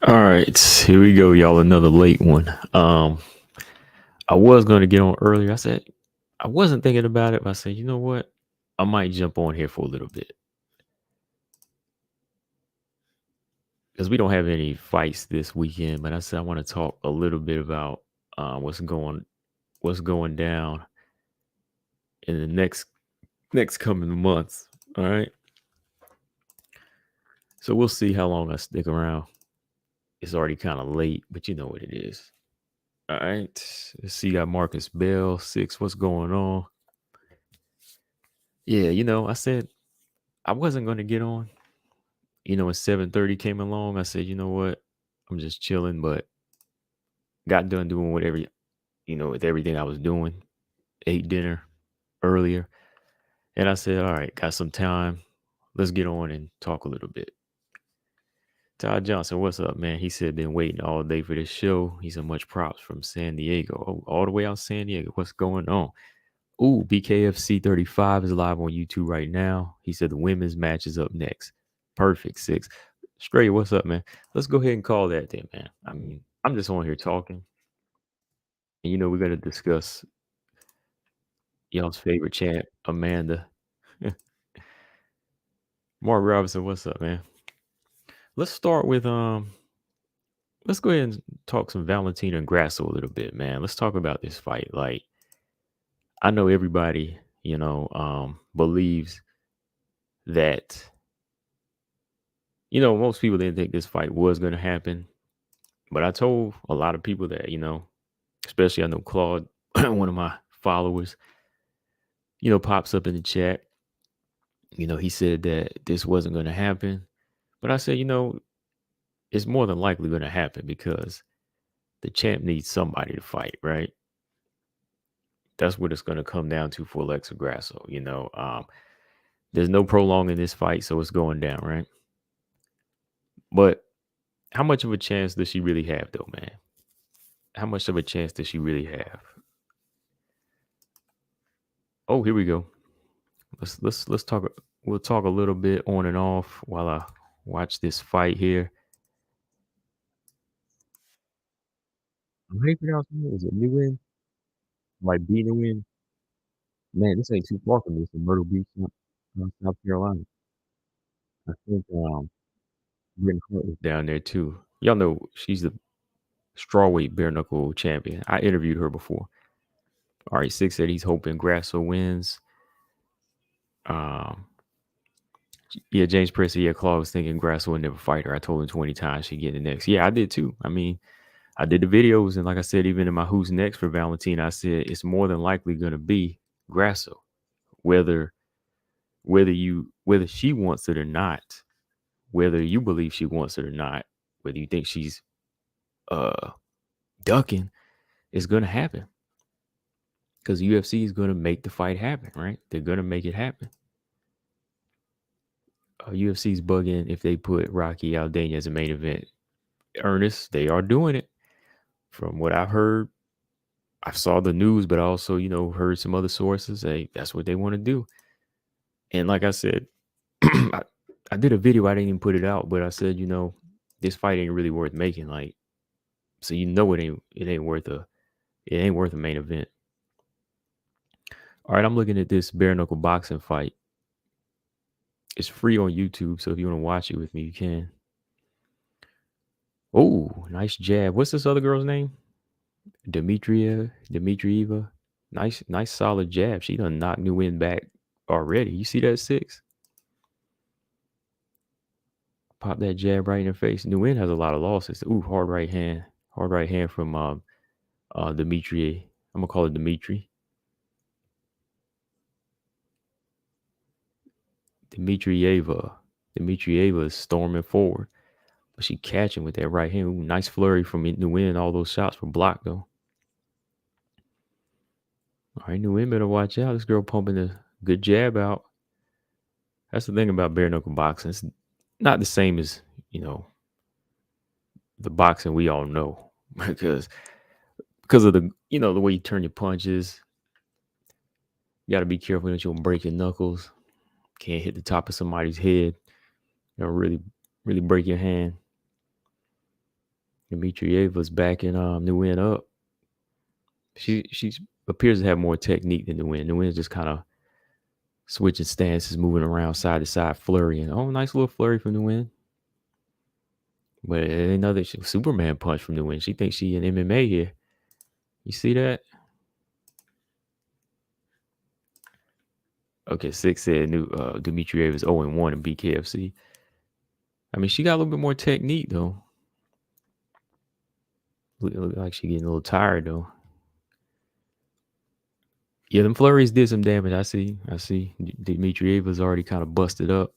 All right, here we go, y'all. Another late one. I was going to get on earlier. I wasn't thinking about it, but I said, you know what? I might jump on here for a little bit because we don't have any fights this weekend. But I said I want to talk a little bit about what's going down in the next coming months. All right, so we'll see how long I stick around. It's already kind of late, but you know what it is. All right, let's see. Got Marcus Bell 6. What's going on? Yeah, I said I wasn't going to get on. When 7:30 came along, I said, you know what? I'm just chilling, but got done doing whatever, with everything I was doing. Ate dinner earlier. And I said, all right, got some time. Let's get on and talk a little bit. Todd Johnson, what's up, man? He said, been waiting all day for this show. He said, much props from San Diego. Oh, all the way out San Diego. What's going on? Ooh, BKFC 35 is live on YouTube right now. He said the women's match is up next. Perfect. 6. Straight, what's up, man? Let's go ahead and call that then, man. I mean, I'm just on here talking. And we're gonna discuss y'all's favorite champ, Amanda. Mark Robinson, what's up, man? Let's start with let's go ahead and talk some Valentina and Grasso a little bit, man. Let's talk about this fight. Like, I know everybody, believes that, most people didn't think this fight was gonna happen. But I told a lot of people that, especially I know Claude, one of my followers, pops up in the chat. He said that this wasn't going to happen. But I said, it's more than likely going to happen because the champ needs somebody to fight, right? That's what it's going to come down to for Alexa Grasso. There's no prolonging this fight, so it's going down, right? But how much of a chance does she really have, though, man? How much of a chance does she really have? Oh, here we go. Let's talk. We'll talk a little bit on and off while I watch this fight here. How do you pronounce it? Is it Newen? Like B Newen? Man, this ain't too far from me. It's in Myrtle Beach, South Carolina. I think Brittany Hart is down there too. Y'all know she's the strawweight bare knuckle champion. I interviewed her before. All right, 6 said he's hoping Grasso wins. Um, yeah, James Pressy, yeah, Claude was thinking Grasso would never fight her. I told him 20 times she'd get it next. Yeah, I did too. I mean, I did the videos, and like I said, even in my Who's Next for Valentina, I said it's more than likely going to be Grasso, whether she wants it or not, whether you believe she wants it or not, whether you think she's ducking, it's going to happen because UFC is going to make the fight happen, right? They're going to make it happen. UFC's bugging if they put Rocky Aldana as a main event. Ernest, they are doing it. From what I've heard, I saw the news, but I also, heard some other sources say that's what they want to do. And like I said, I did a video. I didn't even put it out, but I said, this fight ain't really worth making. Like, so it ain't worth a main event. All right, I'm looking at this bare knuckle boxing fight. It's free on YouTube, so if you want to watch it with me, you can. Oh, nice jab. What's this other girl's name? Dimitrieva. Nice solid jab. She done knocked Nguyen back already. You see that 6? Pop that jab right in her face. Nguyen has a lot of losses. Ooh, hard right hand. Hard right hand from Dimitri. I'm gonna call it Dimitri. Dimitrieva. Dimitrieva is storming forward. But she catching with that right hand. Ooh, nice flurry from Nguyen. All those shots were blocked though. All right, Nguyen better watch out. This girl pumping a good jab out. That's the thing about bare knuckle boxing. It's not the same as, the boxing we all know. because of the the way you turn your punches. You got to be careful that you don't break your knuckles. Can't hit the top of somebody's head. Really break your hand. Dmitrieva's backing Nguyen up. She appears to have more technique than Nguyen. Nguyen's just kind of switching stances, moving around side to side, flurrying. Oh, nice little flurry from Nguyen. But another Superman punch from Nguyen. She thinks she in MMA here. You see that? Okay, 6 said Dmitrieva's 0-1 in BKFC. I mean, she got a little bit more technique, though. Look like she getting a little tired, though. Yeah, them flurries did some damage. I see. Dmitrieva's already kind of busted up.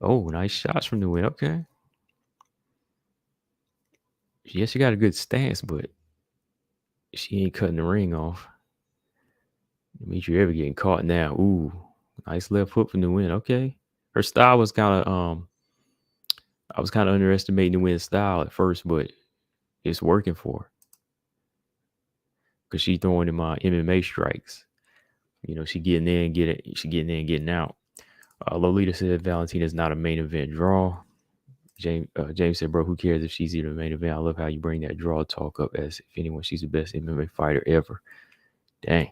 Oh, nice shots from the win. Okay. Yeah, she got a good stance, but she ain't cutting the ring off. Dmitrieva getting caught now. Ooh, nice left hook from the win. Okay. Her style was kind of I was kind of underestimating the win style at first, but it's working for her. Because she throwing in my MMA strikes. You know, she getting in, getting out. Lolita said Valentina is not a main event draw. James said, bro, who cares if she's either main event? I love how you bring that draw talk up as if anyone, she's the best MMA fighter ever. Dang.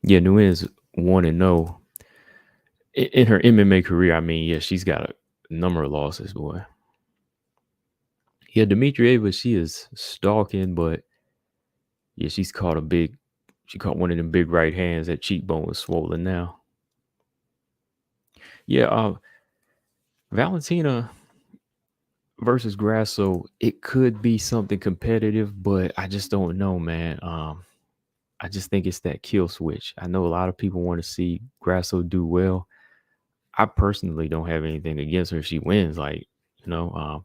Yeah, Nunes 1-0. In her MMA career, I mean, yeah, she's got a number of losses, boy. Yeah, Dmitrieva, she is stalking, but yeah, she caught one of them big right hands. That cheekbone is swollen now. Yeah, Valentina versus Grasso, it could be something competitive, but I just don't know, man. I just think it's that kill switch. I know a lot of people want to see Grasso do well. I personally don't have anything against her if she wins. Like, you know,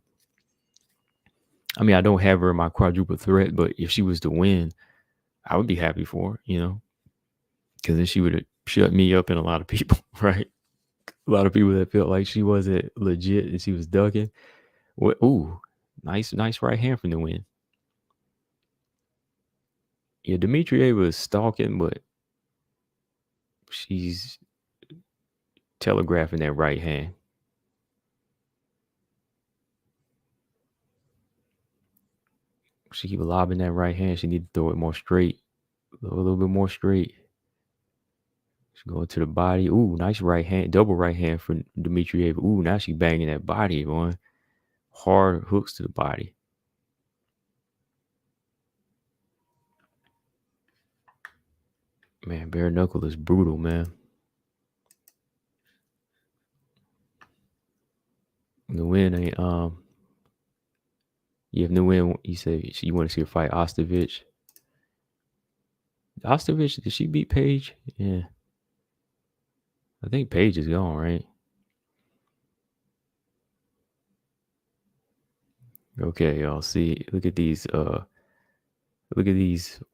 I mean, I don't have her in my quadruple threat, but if she was to win, I would be happy for her, you know, because then she would have shut me up and a lot of people, right? A lot of people that felt like she wasn't legit and she was ducking. Ooh, nice right hand from the win. Yeah, Dmitrieva is stalking, but she's telegraphing that right hand. She keep lobbing that right hand. She need to throw it more straight, a little bit more straight. She's going to the body. Ooh, nice right hand, double right hand for Dmitrieva. Ooh, now she banging that body, boy. Hard hooks to the body. Man, bare knuckle is brutal, man. The win ain't yeah, if the win, you say you want to see her fight Ostovich. Ostovich, did she beat Paige? Yeah. I think Paige is gone, right? Okay, y'all see. Look at these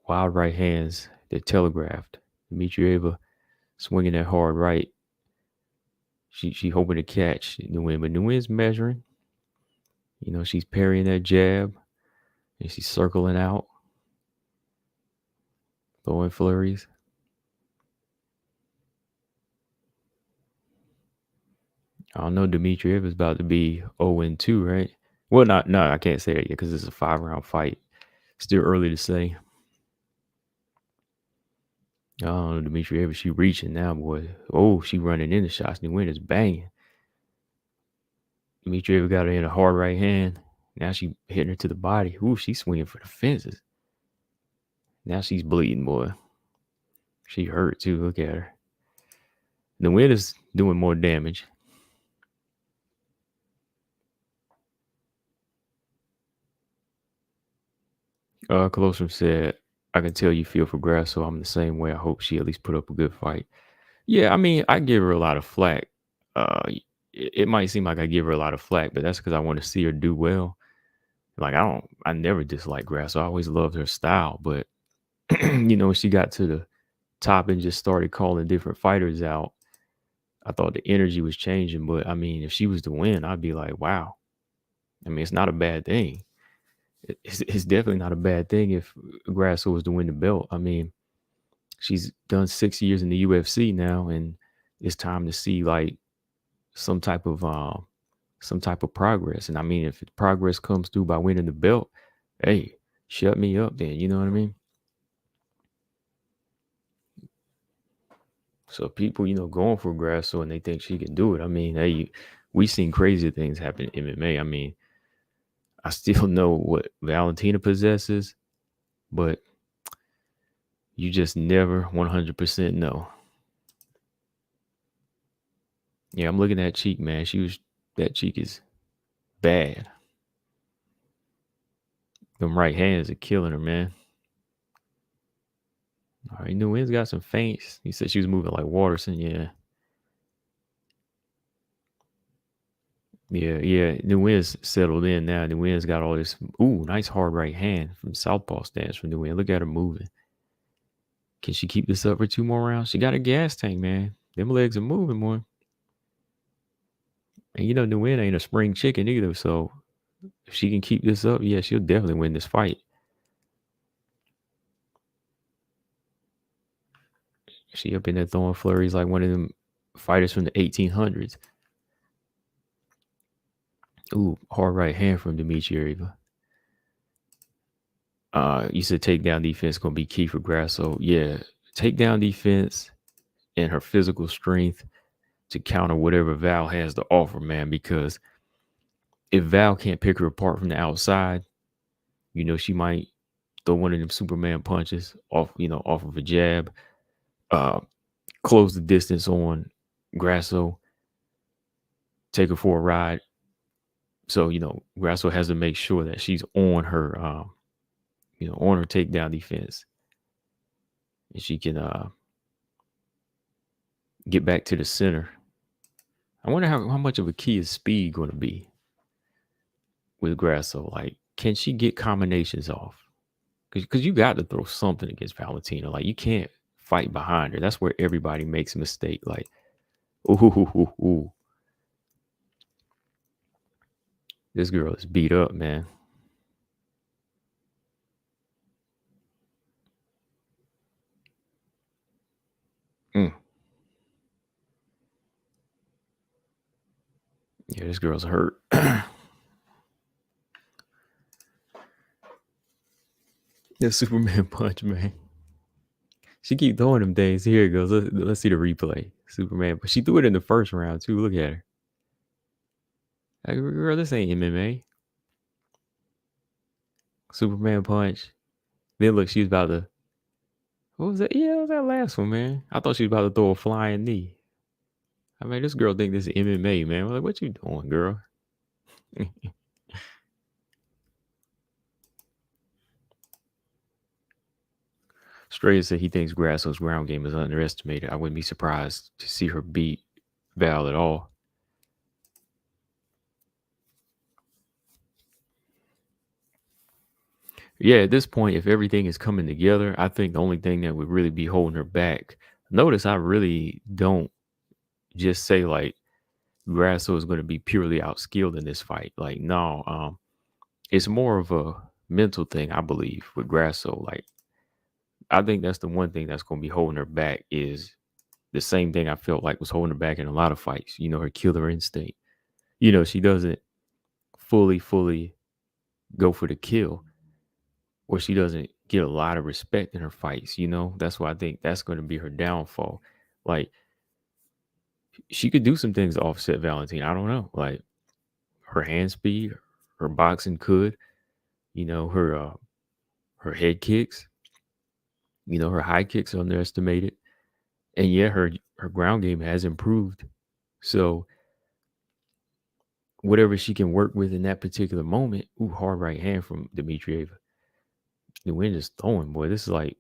wild right hands. They're telegraphed. Dmitrieva swinging that hard right. She hoping to catch Nguyen, but Nguyen's measuring. You know, she's parrying that jab and she's circling out, throwing flurries. I don't know. Dmitrieva is about to be 0-2, right? Well, no, I can't say that yet because it's a 5-round fight. Still early to say. I don't know, Dmitrieva, she reaching now, boy. Oh, she running into shots. Nguyen is banging. Dmitrieva got her in a hard right hand. Now she hitting her to the body. Ooh, she's swinging for the fences. Now she's bleeding, boy. She hurt too. Look at her. Nguyen is doing more damage. Colostrum said, I can tell you feel for Grasso. I'm the same way. I hope she at least put up a good fight. Yeah, I mean, I give her a lot of flack. It might seem like I give her a lot of flack, but that's because I want to see her do well. Like, I never disliked Grasso. I always loved her style. But, you know, when she got to the top and just started calling different fighters out, I thought the energy was changing. But, I mean, if she was to win, I'd be like, wow. I mean, it's not a bad thing. It's definitely not a bad thing if Grasso was to win the belt. I mean, she's done 6 years in the UFC now, and it's time to see, like, some type of progress. And I mean, if progress comes through by winning the belt, hey, shut me up then. You know what I mean? So people, going for Grasso and they think she can do it. I mean, hey, we seen crazy things happen in MMA. I mean, I still know what Valentina possesses, but you just never 100% know. Yeah, I'm looking at cheek, man. That cheek is bad. Them right hands are killing her, man. All right, Nunes got some feints. He said she was moving like Waterson. Yeah. Yeah. Nunes settled in now. Nunes got all this. Ooh, nice hard right hand from southpaw stance from Nunes. Look at her moving. Can she keep this up for 2 more rounds? She got a gas tank, man. Them legs are moving more. And Nunes ain't a spring chicken either. So if she can keep this up, yeah, she'll definitely win this fight. She up in there throwing flurries like one of them fighters from the 1800s. Ooh, hard right hand from Dmitrieva. You said takedown defense going to be key for Grasso. Yeah, takedown defense and her physical strength to counter whatever Val has to offer, man. Because if Val can't pick her apart from the outside, she might throw one of them Superman punches off of a jab, close the distance on Grasso, take her for a ride. So, Grasso has to make sure that she's on her, on her takedown defense. And she can get back to the center. I wonder how much of a key is speed going to be with Grasso. Like, can she get combinations off? Because you got to throw something against Valentina. Like, you can't fight behind her. That's where everybody makes a mistake. Like, ooh. This girl is beat up, man. Yeah, this girl's hurt. The Superman punch, man. She keep throwing them things. Here it goes. Let's see the replay. Superman, but she threw it in the first round too. Look at her. Like, girl, this ain't MMA. Superman punch. Then look, she was about to. What was that? Yeah, it was that last one, man. I thought she was about to throw a flying knee. I mean, this girl think this is MMA, man. I'm like, what you doing, girl? Strayer said he thinks Grasso's ground game is underestimated. I wouldn't be surprised to see her beat Val at all. Yeah, at this point, if everything is coming together, I think the only thing that would really be holding her back. Notice I really don't just say like Grasso is going to be purely outskilled in this fight. Like, no, it's more of a mental thing, I believe, with Grasso. Like, I think that's the one thing that's going to be holding her back is the same thing I felt like was holding her back in a lot of fights. Her killer instinct. She doesn't fully go for the kill, or she doesn't get a lot of respect in her fights. That's why I think that's going to be her downfall. Like, she could do some things to offset Valentina. I don't know. Like, her hand speed, her boxing could, her head kicks, her high kicks are underestimated. And yeah, her ground game has improved. So whatever she can work with in that particular moment, hard right hand from Dmitrieva. The wind is throwing, boy. This is like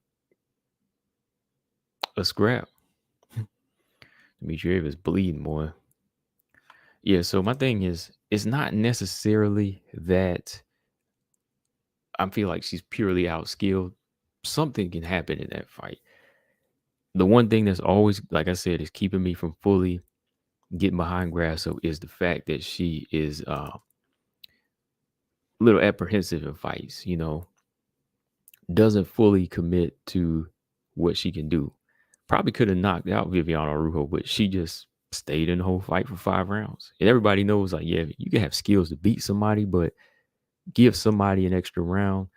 a scrap. Dmitrieva is bleeding, boy. Yeah, so my thing is, it's not necessarily that I feel like she's purely outskilled. Something can happen in that fight. The one thing that's always, like I said, is keeping me from fully getting behind Grasso is the fact that she is a little apprehensive in fights, doesn't fully commit to what she can do. Probably could have knocked out Viviana Araujo, but she just stayed in the whole fight for 5 rounds. And everybody knows, like, yeah, you can have skills to beat somebody, but give somebody an extra round,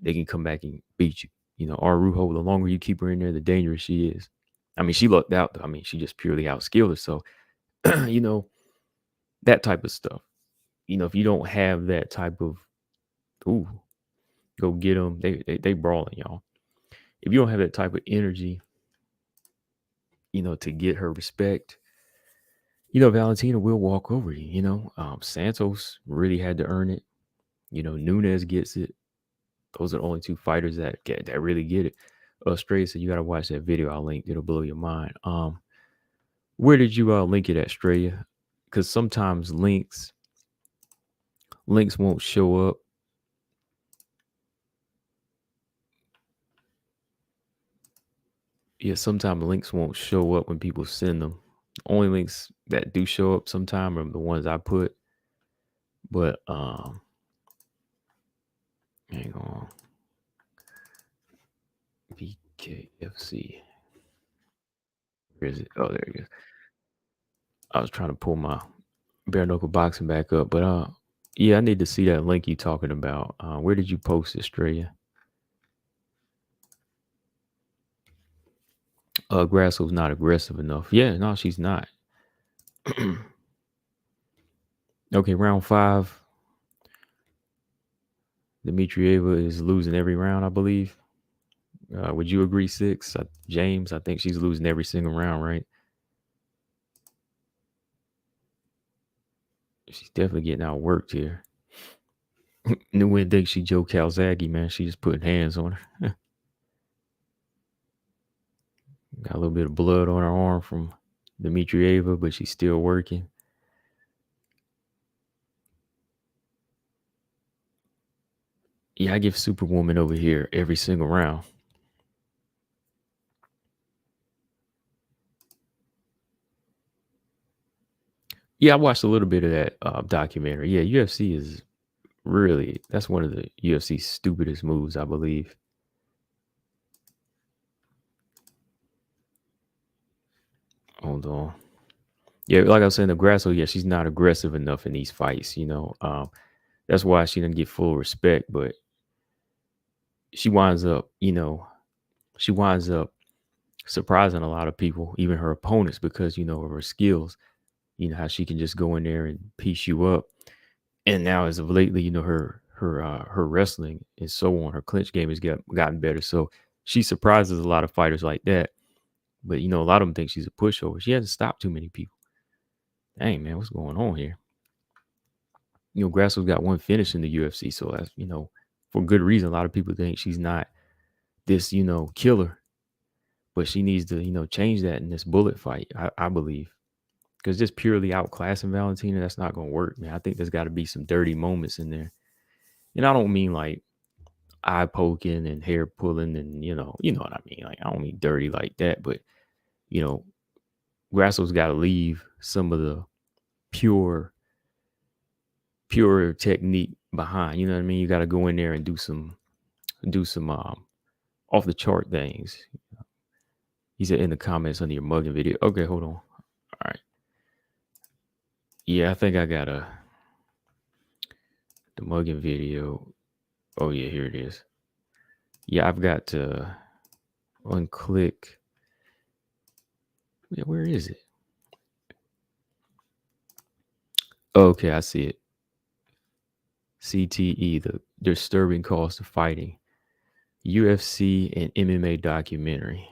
they can come back and beat you. Arujo, the longer you keep her in there, the dangerous she is. I mean, she lucked out. I mean, she just purely outskilled her. So, you know, that type of stuff. If you don't have that type of, ooh, go get them. They brawling, y'all. If you don't have that type of energy, to get her respect, Valentina will walk over you. Santos really had to earn it. Nunes gets it. Those are the only two fighters that really get it. Stray said you got to watch that video I linked. It'll blow your mind. Where did you link it at, Straya? Because sometimes links won't show up. Yeah, sometimes links won't show up when people send them. Only links that do show up sometime are the ones I put. But hang on. BKFC. Where is it? Oh, there it is. I was trying to pull my bare knuckle boxing back up, but yeah, I need to see that link you talking about. Where did you post it, Straya? Grasso's not aggressive enough. Yeah, no, she's not. Okay, round 5. Dmitrieva is losing every round, I believe. Would you agree, 6? James, I think she's losing every single round, right? She's definitely getting outworked here. No one thinks she Joe Calzaghe, man. She's just putting hands on her. Got a little bit of blood on her arm from Dmitrieva, but she's still working. Yeah, I give Superwoman over here every single round. Yeah, I watched a little bit of that documentary. Yeah, UFC is really, that's one of the UFC's stupidest moves, I believe. Hold on. Yeah, like I was saying, the Grasso, yeah, she's not aggressive enough in these fights, That's why she didn't get full respect, but she winds up, surprising a lot of people, even her opponents, because, of her skills, how she can just go in there and piece you up. And now as of lately, her wrestling and so on, her clinch game has gotten better. So she surprises a lot of fighters like that. But, a lot of them think she's a pushover. She hasn't stopped too many people. Dang, man, what's going on here? Grasso's got one finish in the UFC. So that's, for good reason. A lot of people think she's not this, killer. But she needs to, change that in this bullet fight, I believe. Because just purely outclassing Valentina, that's not going to work, man. I think there's got to be some dirty moments in there. And I don't mean like eye poking and hair pulling and, you know what I mean? Like, I don't mean dirty like that, but, Grasso's got to leave some of the pure technique behind. You know what I mean? You got to go in there and do some off the chart things. He said in the comments under your mugging video. Okay, hold on. All right. Yeah, I think I got the mugging video. Oh yeah, here it is. Yeah, I've got to unclick. Yeah, where is it? Okay, I see it. CTE, the disturbing cost of fighting. UFC and MMA documentary.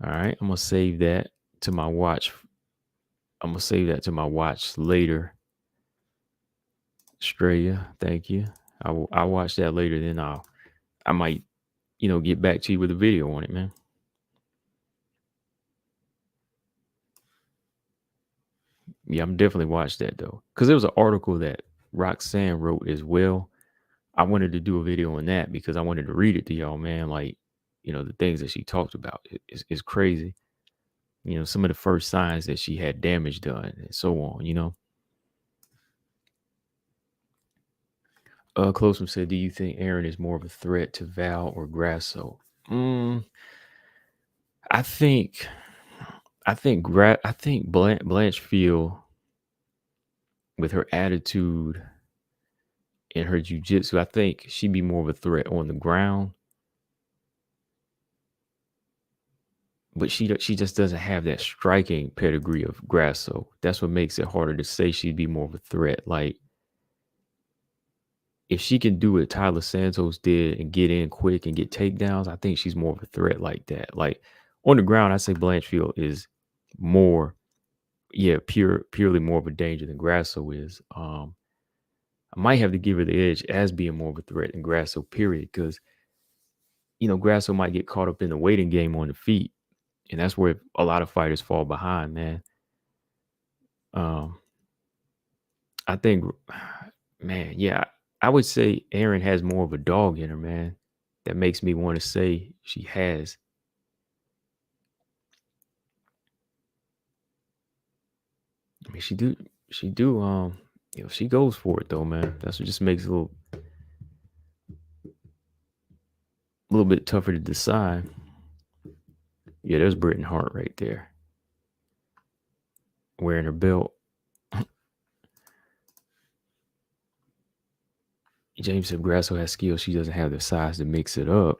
All right, I'm gonna save that to my watch. I'm gonna save that to my watch later. Straya, thank you. I'll watch that later. Then I might, get back to you with a video on it, man. Yeah, I'm definitely watch that though, because there was an article that Roxanne wrote as well. I wanted to do a video on that because I wanted to read it to y'all, man. Like, the things that she talked about is crazy. Some of the first signs that she had damage done and so on. Closum said, do you think Aaron is more of a threat to Val or Grasso? I think I think Blanchfield, with her attitude and her jujitsu, I think she'd be more of a threat on the ground. But she just doesn't have that striking pedigree of Grasso. That's what makes it harder to say she'd be more of a threat. Like, if she can do what Tyler Santos did and get in quick and get takedowns, I think she's more of a threat like that. Like, on the ground, I say Blanchfield is more, purely more of a danger than Grasso is. I might have to give her the edge as being more of a threat than Grasso, period, because Grasso might get caught up in the waiting game on the feet, and that's where a lot of fighters fall behind, man. Um, I think, man, yeah, I would say Erin has more of a dog in her, man. That makes me want to say she has. I mean, she do. She goes for it though, man. That's what just makes it a little bit tougher to decide. Yeah, there's Britain Hart right there, wearing her belt. James said Grasso has skills. She doesn't have the size to mix it up.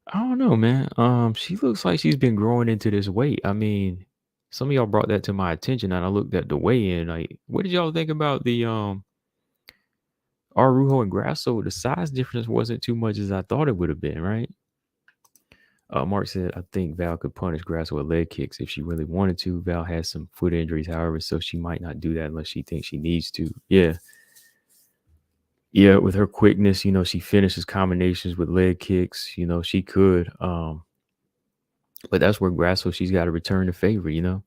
I don't know, man. She looks like she's been growing into this weight. I mean, some of y'all brought that to my attention, and I looked at the weigh-in. Like, what did y'all think about the Arujo and Grasso? The size difference wasn't too much as I thought it would have been, right? Mark said, I think Val could punish Grasso with leg kicks if she really wanted to. Val has some foot injuries, however, so she might not do that unless she thinks she needs to. Yeah. Yeah, with her quickness, she finishes combinations with leg kicks. She could. But that's where Grasso, she's got to return the favor. No,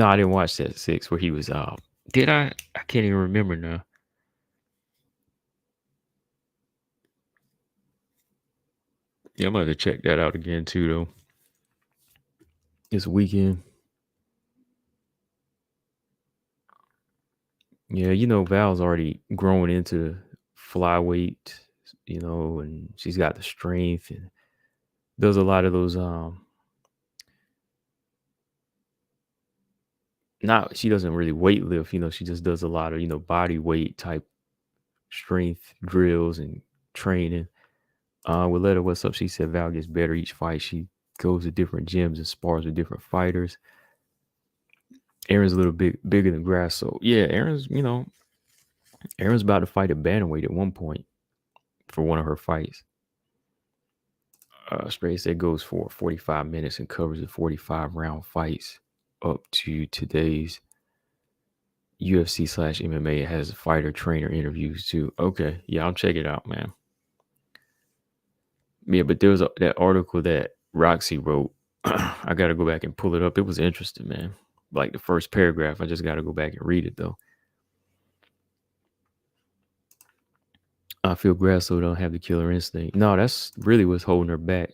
I didn't watch that 6 where he was did I? I can't even remember now. Yeah, I'm gonna have to check that out again too though. This weekend. Yeah, Val's already growing into flyweight, and she's got the strength and does a lot of those not she doesn't really weight lift, she just does a lot of, body weight type strength drills and training. Willetta, what's up? She said Val gets better each fight. She goes to different gyms and spars with different fighters. Aaron's a little bit bigger than Grasso. Yeah, Aaron's about to fight a bantamweight at one point for one of her fights. Straight said goes for 45 minutes and covers the 45-round fights up to today's UFC/MMA. It has fighter trainer interviews too. Okay, yeah, I'll check it out, man. Yeah, but there was that article that Roxy wrote. I got to go back and pull it up. It was interesting, man. Like the first paragraph, I just got to go back and read it though. I feel Grasso don't have the killer instinct. No, that's really what's holding her back.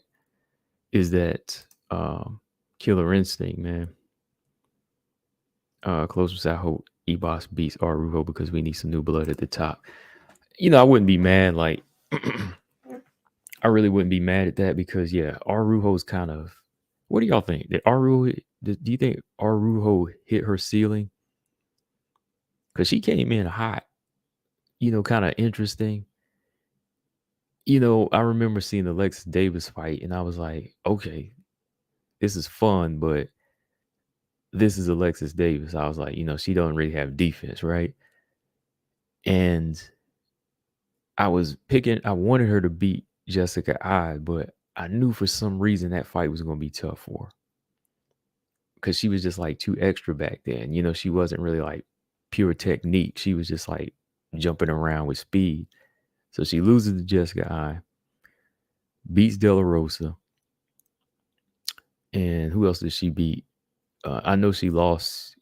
Is that killer instinct, man? Close beside hope Ebos beats Arujo because we need some new blood at the top. I wouldn't be mad. Like, I really wouldn't be mad at that because Arujo's kind of. What do y'all think? Do you think Arujo hit her ceiling? Because she came in hot, kind of interesting. I remember seeing the Alexis Davis fight, and I was like, okay, this is fun, but this is Alexis Davis. I was like, she don't really have defense, right? And I wanted her to beat Jessica Eye, but I knew for some reason that fight was going to be tough for her. Because she was just like too extra back then. She wasn't really like pure technique. She was just like jumping around with speed. So she loses to Jessica Eye, beats De La Rosa. And who else did she beat? I know she lost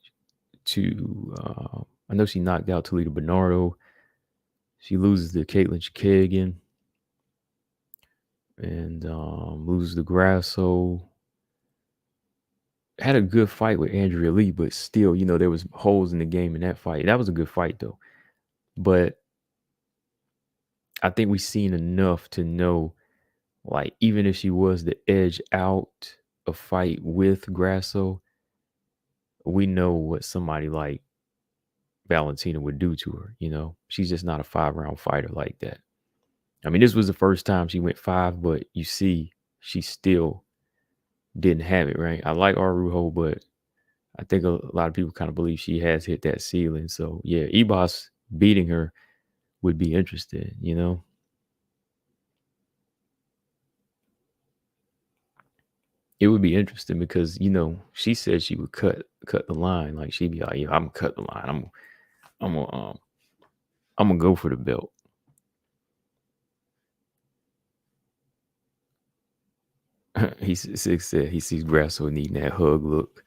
to, I know she knocked out Toledo Bernardo. She loses to Caitlin Chikagan and loses to Grasso. Had a good fight with Andrea Lee, but still, there was holes in the game in that fight. That was a good fight though. But I think we've seen enough to know Like, even if she was the edge out a fight with Grasso, we know what somebody like Valentina would do to her. She's just not a 5-round fighter like that. I mean, this was the first time she went 5, but you see, she still didn't have it, right? I like Arujo, but I think a lot of people kind of believe she has hit that ceiling. So, yeah, Ebos beating her would be interesting. It would be interesting because, she said she would cut the line. Like, she'd be like, yeah, I'm gonna cut the line. I'm gonna go for the belt. Six said he sees Grasso needing that hug look.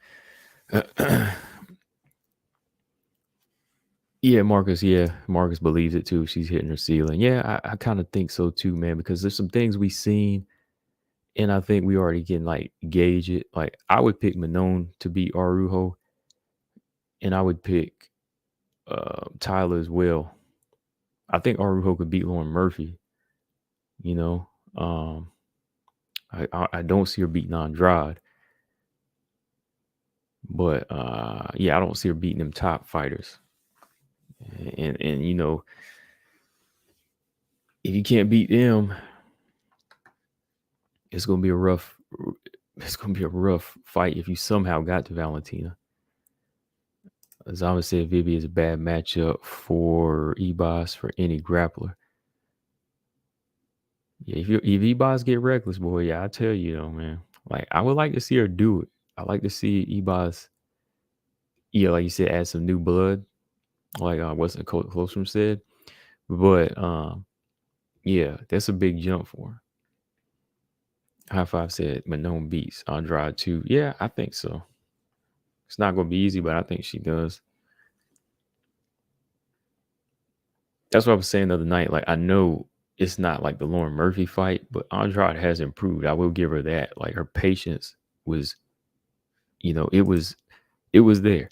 Yeah, Marcus. Yeah, Marcus believes it too. She's hitting her ceiling. Yeah, I kind of think so too, man. Because there's some things we've seen, and I think we already can like gauge it. Like, I would pick Manon to beat Arujo, and I would pick Tyler as well. I think Arujo could beat Lauren Murphy. You know, um, I don't see her beating Andrade, but yeah, I don't see her beating them top fighters. And if you can't beat them, it's gonna be a rough. It's gonna be a rough fight if you somehow got to Valentina. As I would say, Vivi is a bad matchup for Ebos for any grappler. Yeah, if Ebos get reckless, boy, yeah, I tell you though, man. Like, I would like to see her do it. I like to see Ebos, yeah, like you said, add some new blood, like what's it Clostrom said. But yeah, that's a big jump for her. High Five said Manon beats Andrade too. Yeah, I think so. It's not gonna be easy, but I think she does. That's what I was saying the other night. Like, I know it's not like the Lauren Murphy fight, but Andrade has improved. I will give her that. Like, her patience was, it was there.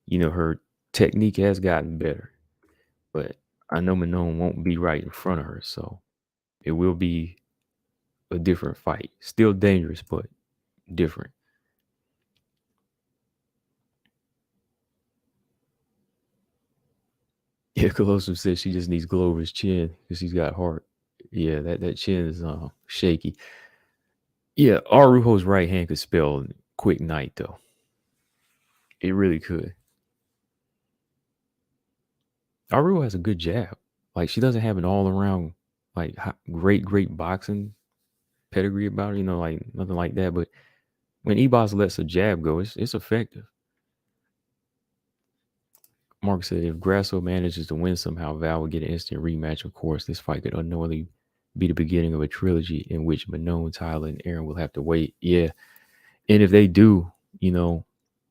Her technique has gotten better, but I know Manon won't be right in front of her, so it will be a different fight. Still dangerous, but different. Yeah, Colossus says she just needs Glover's chin because she's got heart. Yeah, that chin is shaky. Yeah, Arujo's right hand could spell quick night though. It really could. Arujo has a good jab. Like, she doesn't have an all around like great boxing pedigree about her. Like nothing like that. But when Ebos lets a jab go, it's effective. Mark said if Grasso manages to win somehow, Val will get an instant rematch. Of course, this fight could unknowingly be the beginning of a trilogy in which Manon, Tyler, and Aaron will have to wait. Yeah. And if they do, they'll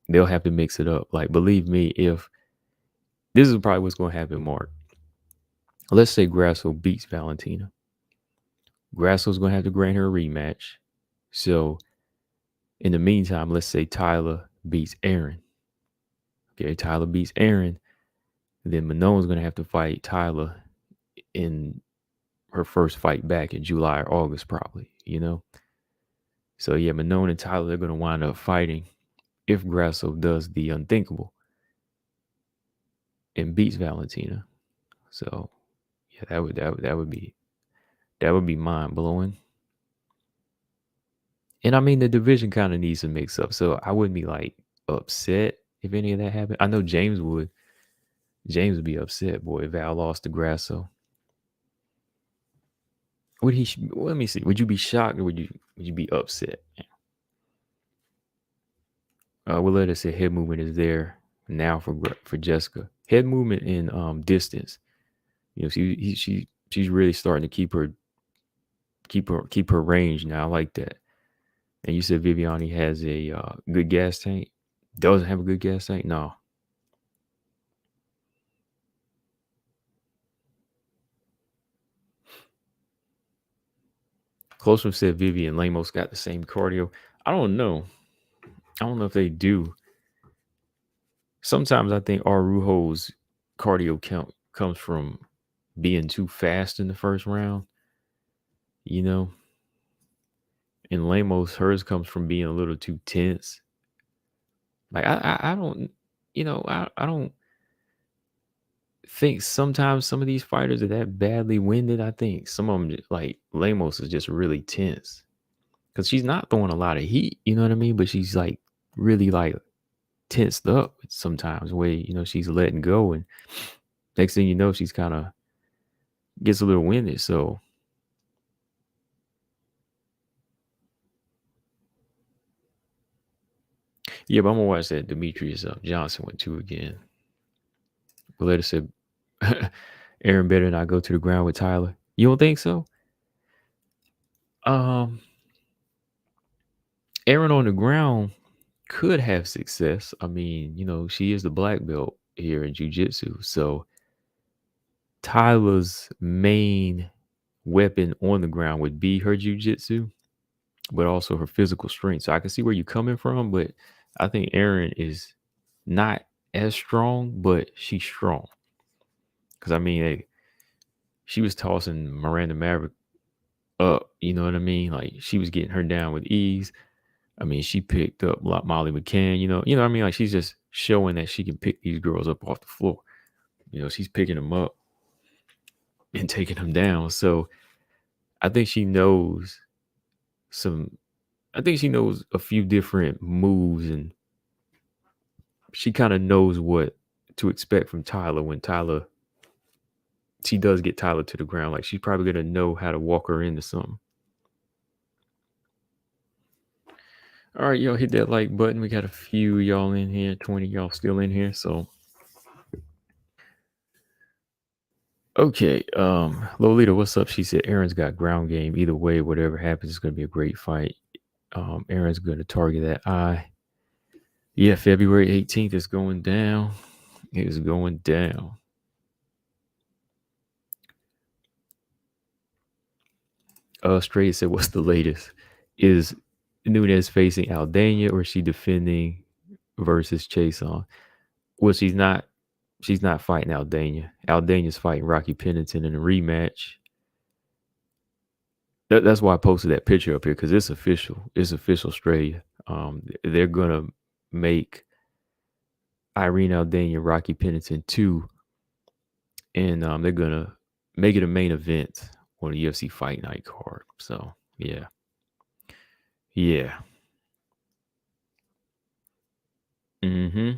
have to mix it up. Like, believe me, if this is probably what's going to happen, Mark. Let's say Grasso beats Valentina. Grasso's going to have to grant her a rematch. So, in the meantime, let's say Tyler beats Aaron. Okay, Tyler beats Aaron. Then Manon's going to have to fight Tyler in her first fight back in July or August, probably. So, yeah, Manon and Tyler are going to wind up fighting if Grasso does the unthinkable and beats Valentina. So, yeah, that would be mind blowing. And I mean, the division kind of needs to mix up. So I wouldn't be like upset if any of that happened. I know James would. James would be upset, boy, if Val lost to Grasso. Would he? Let me see. Would you be shocked or would you be upset? Willetta said head movement is there now for Jessica. Head movement in distance. She's really starting to keep her range now. I like that. And you said Viviani has a good gas tank. Doesn't have a good gas tank? No. Closely said Vivi and Lamos got the same cardio. I don't know. I don't know if they do. Sometimes I think Arujo's cardio count comes from being too fast in the first round. You know, And Lamos, hers comes from being a little too tense. Like I don't, I don't think sometimes some of these fighters are that badly winded. I think some of them, like Lamos, is just really tense because she's not throwing a lot of heat. You know what I mean? But she's like really like tensed up sometimes. Where she's letting go, and next thing you know, she's kind of gets a little winded. So yeah, but I'm gonna watch that Demetrius Johnson one too again. Valletta said, Aaron better not go to the ground with Tyler. You don't think so? Um, Aaron on the ground could have success. I mean, she is the black belt here in jiu-jitsu. So Tyler's main weapon on the ground would be her jiu-jitsu, but also her physical strength. So I can see where you're coming from, but I think Aaron is not as strong, but she's strong. Because I mean, she was tossing Miranda Maverick up. You know what I mean? Like she was getting her down with ease. I mean, she picked up Molly McCann. You know what I mean? Like she's just showing that she can pick these girls up off the floor. She's picking them up and taking them down. So I think she knows some. I think she knows a few different moves, and she kind of knows what to expect from Tyler when she does get Tyler to the ground. Like she's probably gonna know how to walk her into something. All right, y'all hit that like button. We got a few y'all in here, 20 y'all still in here. So okay, Lolita, what's up? She said Aaron's got ground game. Either way, whatever happens, it's gonna be a great fight. Aaron's gonna target that eye. Yeah, February 18th is going down. It is going down. Straight said, what's the latest? Is Nunes facing Aldana or is she defending versus Chase on? Well, she's not fighting Aldana. Aldana's fighting Rocky Pennington in a rematch. That's why I posted that picture up here because it's official. It's official straight. They're gonna make Irene Aldana Rocky Pennington 2, and they're gonna make it a main event on the UFC Fight Night card. So yeah. Mm-hmm.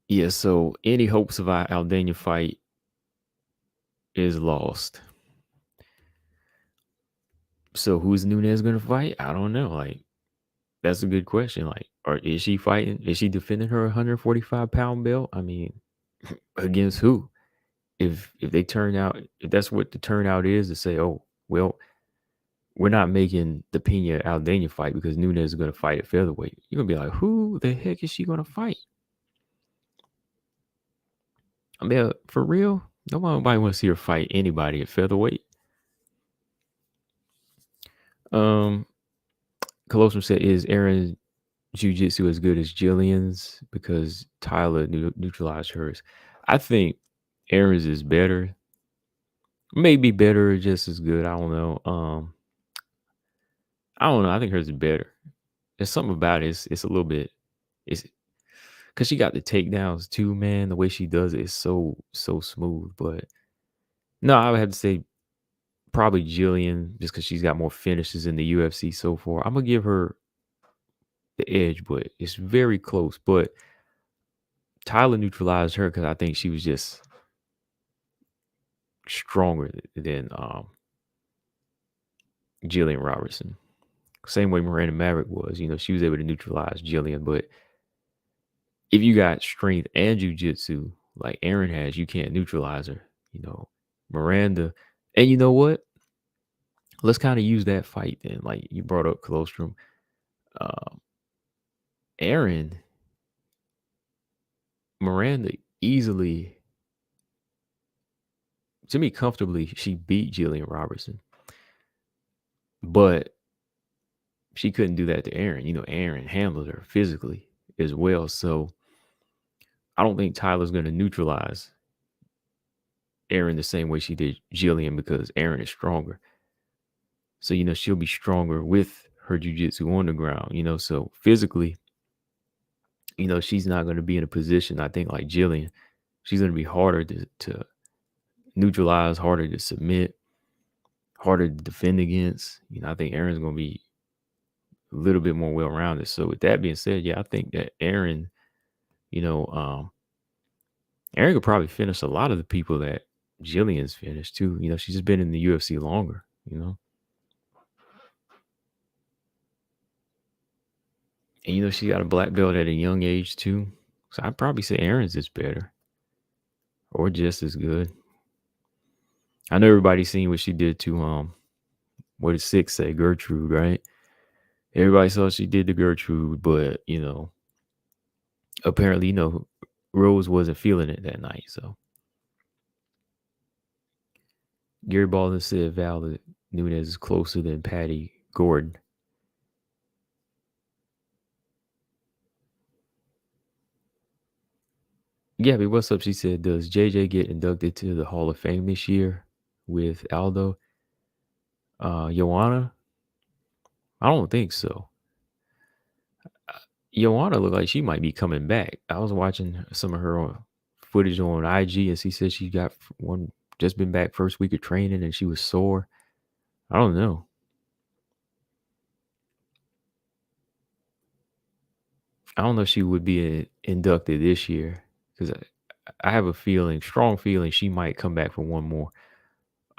Yeah, so any hopes of our Aldana fight is lost. So who's Nunes gonna fight? I don't know. Like, that's a good question. Like, or is she fighting? Is she defending her 145-pound belt? I mean, against who? If they turn out, if that's what the turnout is to say, oh, well, we're not making the Pena Aldana fight because Nunes is gonna fight at featherweight. You're gonna be like, who the heck is she gonna fight? I mean, for real, nobody wants to see her fight anybody at featherweight. Um, Colossus said, "Is Aaron jiu-jitsu as good as Jillian's because Tyler neutralized hers?" I think Aaron's is better, maybe better, or just as good. I don't know. I don't know. I think hers is better. There's something about it. It's a little bit. It's because she got the takedowns too, man. The way she does it is so smooth. But no, I would have to say probably Jillian just because she's got more finishes in the UFC so far. I'm gonna give her the edge, but it's very close. But Tyler neutralized her because I think she was just stronger than Jillian Robertson. Same way Miranda Maverick was. She was able to neutralize Jillian. But if you got strength and jujitsu like Aaron has, you can't neutralize her. Miranda. And you know what? Let's kind of use that fight then. Like you brought up Colostrum. Aaron, Miranda easily, to me, comfortably, she beat Jillian Robertson. But she couldn't do that to Aaron. Aaron handled her physically as well. So I don't think Tyler's going to neutralize Aaron the same way she did Jillian because Aaron is stronger. So, she'll be stronger with her jujitsu on the ground, so physically, she's not going to be in a position, I think, like Jillian. She's going to be harder to neutralize, harder to submit, harder to defend against. I think Erin's going to be a little bit more well-rounded. So with that being said, yeah, I think that you know, um, Erin could probably finish a lot of the people that Jillian's finished too. She's just been in the UFC longer. And she got a black belt at a young age too. So I'd probably say Erin's is better or just as good. I know everybody's seen what she did to what did Six say? Gertrude, right? Everybody saw what she did to Gertrude, but apparently, Rose wasn't feeling it that night. So Gary Baldwin said Val Nunes is closer than Patty Gordon. Gabby, what's up? She said, does JJ get inducted to the Hall of Fame this year with Aldo? Joanna? I don't think so. Joanna looked like she might be coming back. I was watching some of her footage on IG, and she said she got just been back first week of training, and she was sore. I don't know. I don't know if she would be inducted this year because I have a strong feeling she might come back for one more.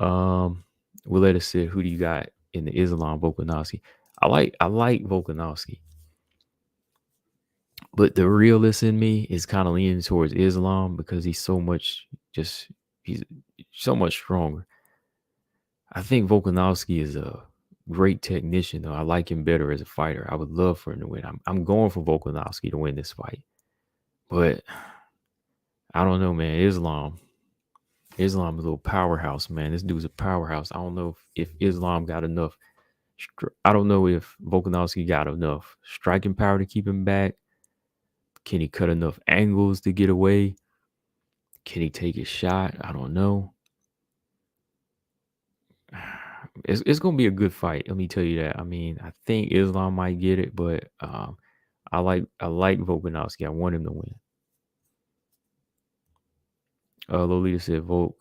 Willetta said, who do you got in the Islam Volkanovski? I like Volkanovski, but the realist in me is kind of leaning towards Islam because he's so much stronger. I think Volkanovski is a great technician, though. I like him better as a fighter. I would love for him to win. I'm going for Volkanovski to win this fight, but I don't know, man. Islam is a little powerhouse, man. This dude's a powerhouse. I don't know if Islam got enough. I don't know if Volkanovski got enough striking power to keep him back. Can he cut enough angles to get away? Can he take his shot? I don't know. It's gonna be a good fight. Let me tell you that. I mean, I think Islam might get it, but I like Volkanovski. I want him to win. Lolita said, Volk,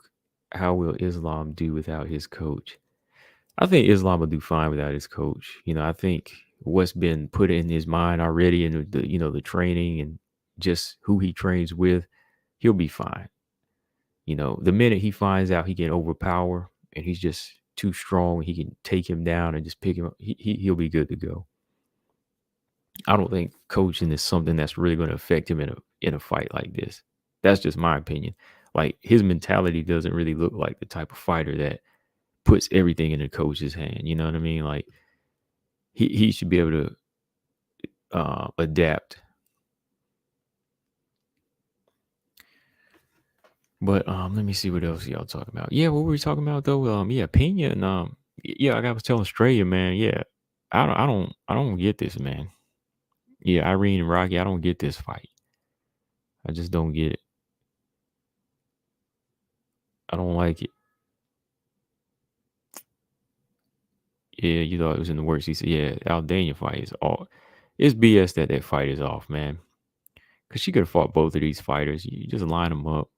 how will Islam do without his coach? I think Islam will do fine without his coach. I think what's been put in his mind already and the training and just who he trains with, he'll be fine. The minute he finds out he can overpower and he's just too strong, he can take him down and just pick him up, he'll be good to go. I don't think coaching is something that's really going to affect him in a fight like this. That's just my opinion. Like, his mentality doesn't really look like the type of fighter that puts everything in the coach's hand. You know what I mean? Like, he should be able to adapt. But let me see what else y'all talking about. Yeah, what were we talking about though? Yeah, Pena and yeah, I was telling Australia, man. Yeah, I don't get this, man. Yeah, Irene and Rocky, I don't get this fight. I just don't get it. I don't like it. Yeah, you thought it was in the works. He said, yeah, Aldana fight is all. It's BS that fight is off, man. Because she could have fought both of these fighters. You just line them up.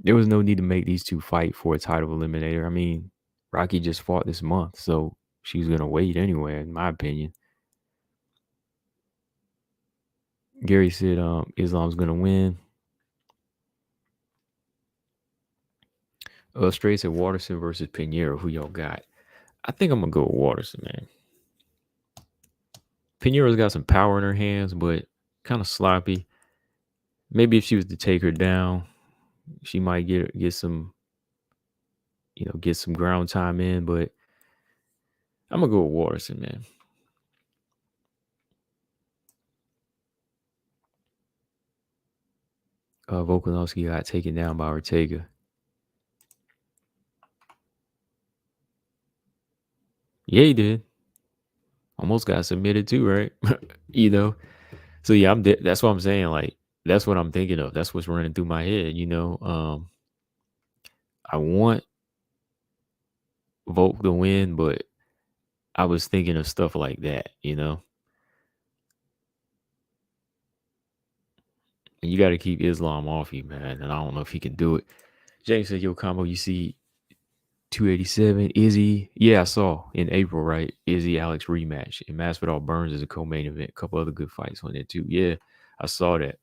There was no need to make these two fight for a title eliminator. I mean, Rocky just fought this month, so she was going to wait anyway, in my opinion. Gary said Islam's going to win. Stray said Waterson versus Pinheiro. Who y'all got? I think I'm going to go with Waterson, man. Pinheiro's got some power in her hands, but kind of sloppy. Maybe if she was to take her down, she might get some, get some ground time in. But I'm going to go with Waterson, man. Volkanovski got taken down by Ortega. Yeah, he did. Almost got submitted too, right? So yeah, that's what I'm saying. Like, that's what I'm thinking of. That's what's running through my head. I want Volk to win, but I was thinking of stuff like that, you know. And you got to keep Islam off you, man. And I don't know if he can do it. James said, "Yo, combo, you see 287 Izzy? Yeah, I saw in April, right? Izzy Alex rematch and Masvidal Burns is a co-main event. A couple other good fights on there too. Yeah, I saw that.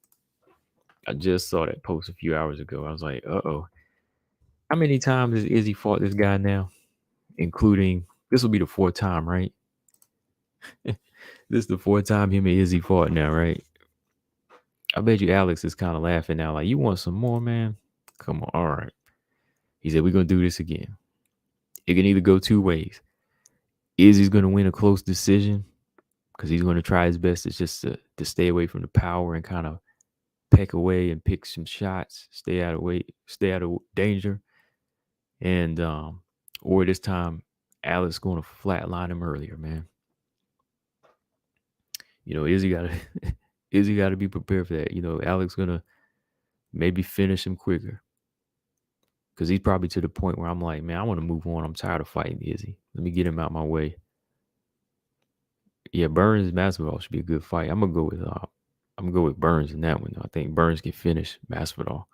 I just saw that post a few hours ago. I was like, uh-oh. How many times has Izzy fought this guy now? Including this will be the fourth time, right? This is the fourth time him and Izzy fought now, right? I bet you Alex is kind of laughing now, like, you want some more, man? Come on, all right. He said, we're gonna do this again. It can either go two ways. Izzy's gonna win a close decision because he's gonna try his best to stay away from the power and kind of peck away and pick some shots, stay out of danger. And or this time Alex going to flatline him earlier, man. You know, Izzy got to Izzy got to be prepared for that. You know, Alex gonna maybe finish him quicker because he's probably to the point where I'm like, man, I want to move on. I'm tired of fighting Izzy. Let me get him out my way. Yeah, Burns Masvidal should be a good fight. I'm gonna go with Burns in that one. I think Burns can finish Masvidal.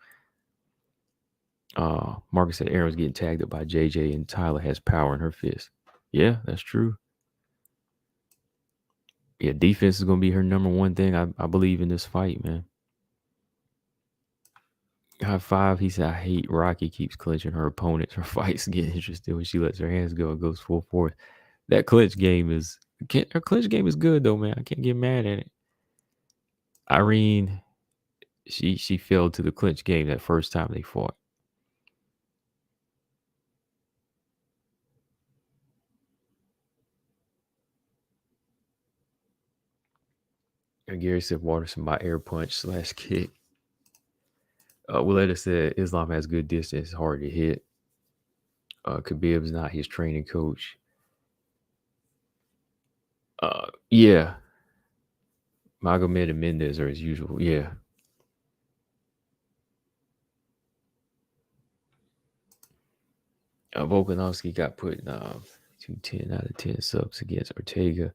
Marcus said Aaron's getting tagged up by JJ and Tyler has power in her fist. Yeah, that's true. Yeah, defense is gonna be her number one thing. I believe in this fight, man. High five. He said, I hate Rocky keeps clinching her opponents. Her fights get interesting when she lets her hands go and goes full force. That clinch game is her clinch game is good though, man. I can't get mad at it. Irene, she fell to the clinch game that first time they fought. And Gary said Waterson by air punch / kick. Willetta said Islam has good distance, hard to hit. Khabib's not his training coach. Yeah. Magomed and Mendez are as usual. Yeah. Volkanovski got put 210 out of 10 subs against Ortega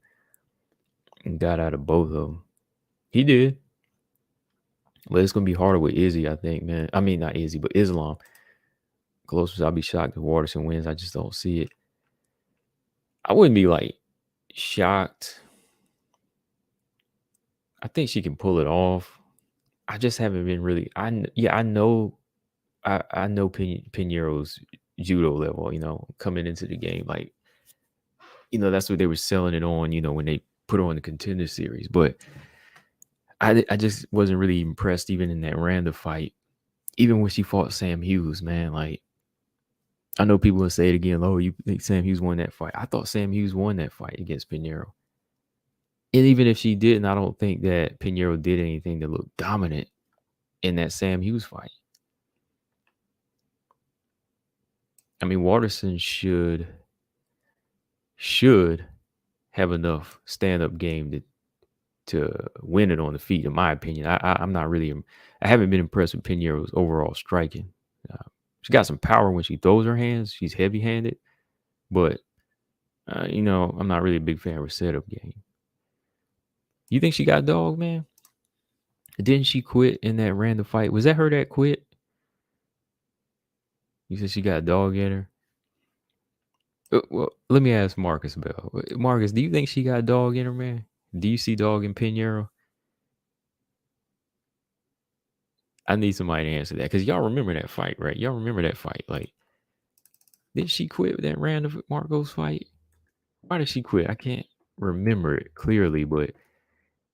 and got out of both of them. He did. But it's going to be harder with Izzy, I think, man. I mean, not Izzy, but Islam. Closest, I'll be shocked if Waterson wins. I just don't see it. I wouldn't be like shocked. I think she can pull it off. I just haven't been really. I know Pinero's judo level. You know, coming into the game, like, you know, that's what they were selling it on. You know, when they put her on the Contender Series, but I just wasn't really impressed even in that Randa fight. Even when she fought Sam Hughes, man, like, I know people will say it again. Oh, you think Sam Hughes won that fight? I thought Sam Hughes won that fight against Pinheiro. And even if she didn't, I don't think that Pinheiro did anything to look dominant in that Sam Hughes fight. I mean, Waterson should have enough stand-up game to win it on the feet, in my opinion. I'm not really, I haven't been impressed with Pinheiro's overall striking. She got some power when she throws her hands. She's heavy-handed, but you know, I'm not really a big fan of her setup game. You think she got dog, man? Didn't she quit in that random fight? Was that her that quit? You said she got dog in her. Well, let me ask Marcus Bell. Marcus, do you think she got dog in her, man? Do you see dog in Pinheiro? I need somebody to answer that because y'all remember that fight, right? Y'all remember that fight? Like, did she quit with that random Marcos fight? Why did she quit? I can't remember it clearly, but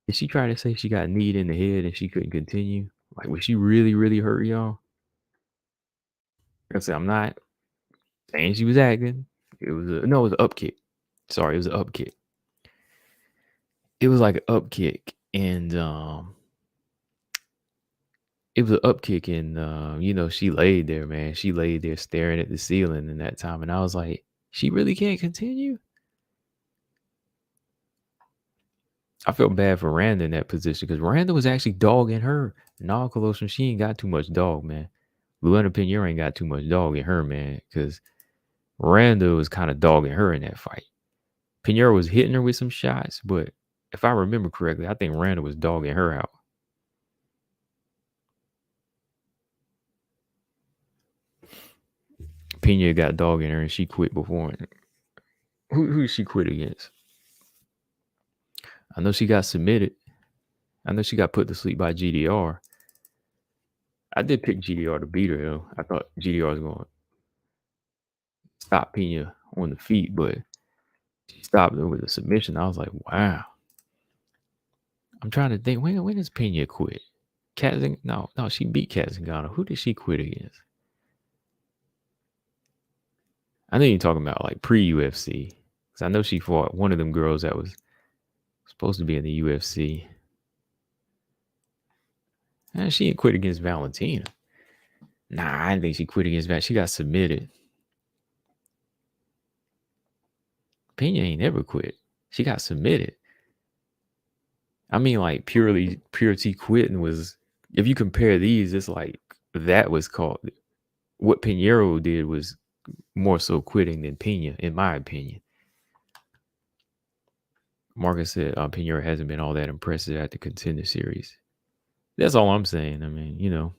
did she try to say she got kneed in the head and she couldn't continue? Like, was she really, really hurt, y'all? Like I said, I'm not saying she was acting. It was it was an up kick. Sorry, it was an up kick. It was like an up kick, and it was an up kick, and you know, she laid there, man. She laid there staring at the ceiling in that time, and I was like, she really can't continue. I felt bad for Randa in that position because Randa was actually dogging her. No, Colossus, she ain't got too much dog, man. Luana Pinheiro ain't got too much dog in her, man, because Randa was kind of dogging her in that fight. Pinheiro was hitting her with some shots, but if I remember correctly, I think Randall was dogging her out. Pena got dogging her and she quit before. Who she quit against? I know she got submitted. I know she got put to sleep by GDR. I did pick GDR to beat her though. I thought GDR was going to stop Pena on the feet, but she stopped her with a submission. I was like, wow. I'm trying to think, when does Pena quit? No, she beat Kat Zingano. Who did she quit against? I know you're talking about like pre-UFC. Because I know she fought one of them girls that was supposed to be in the UFC. And she didn't quit against Valentina. Nah, I didn't think she quit against Valentina. She got submitted. Pena ain't never quit. She got submitted. I mean, like purity quitting was, if you compare these, it's like that was called, what Pinheiro did was more so quitting than Pena, in my opinion. Marcus said Pinheiro hasn't been all that impressive at the Contender Series. That's all I'm saying. I mean, you know.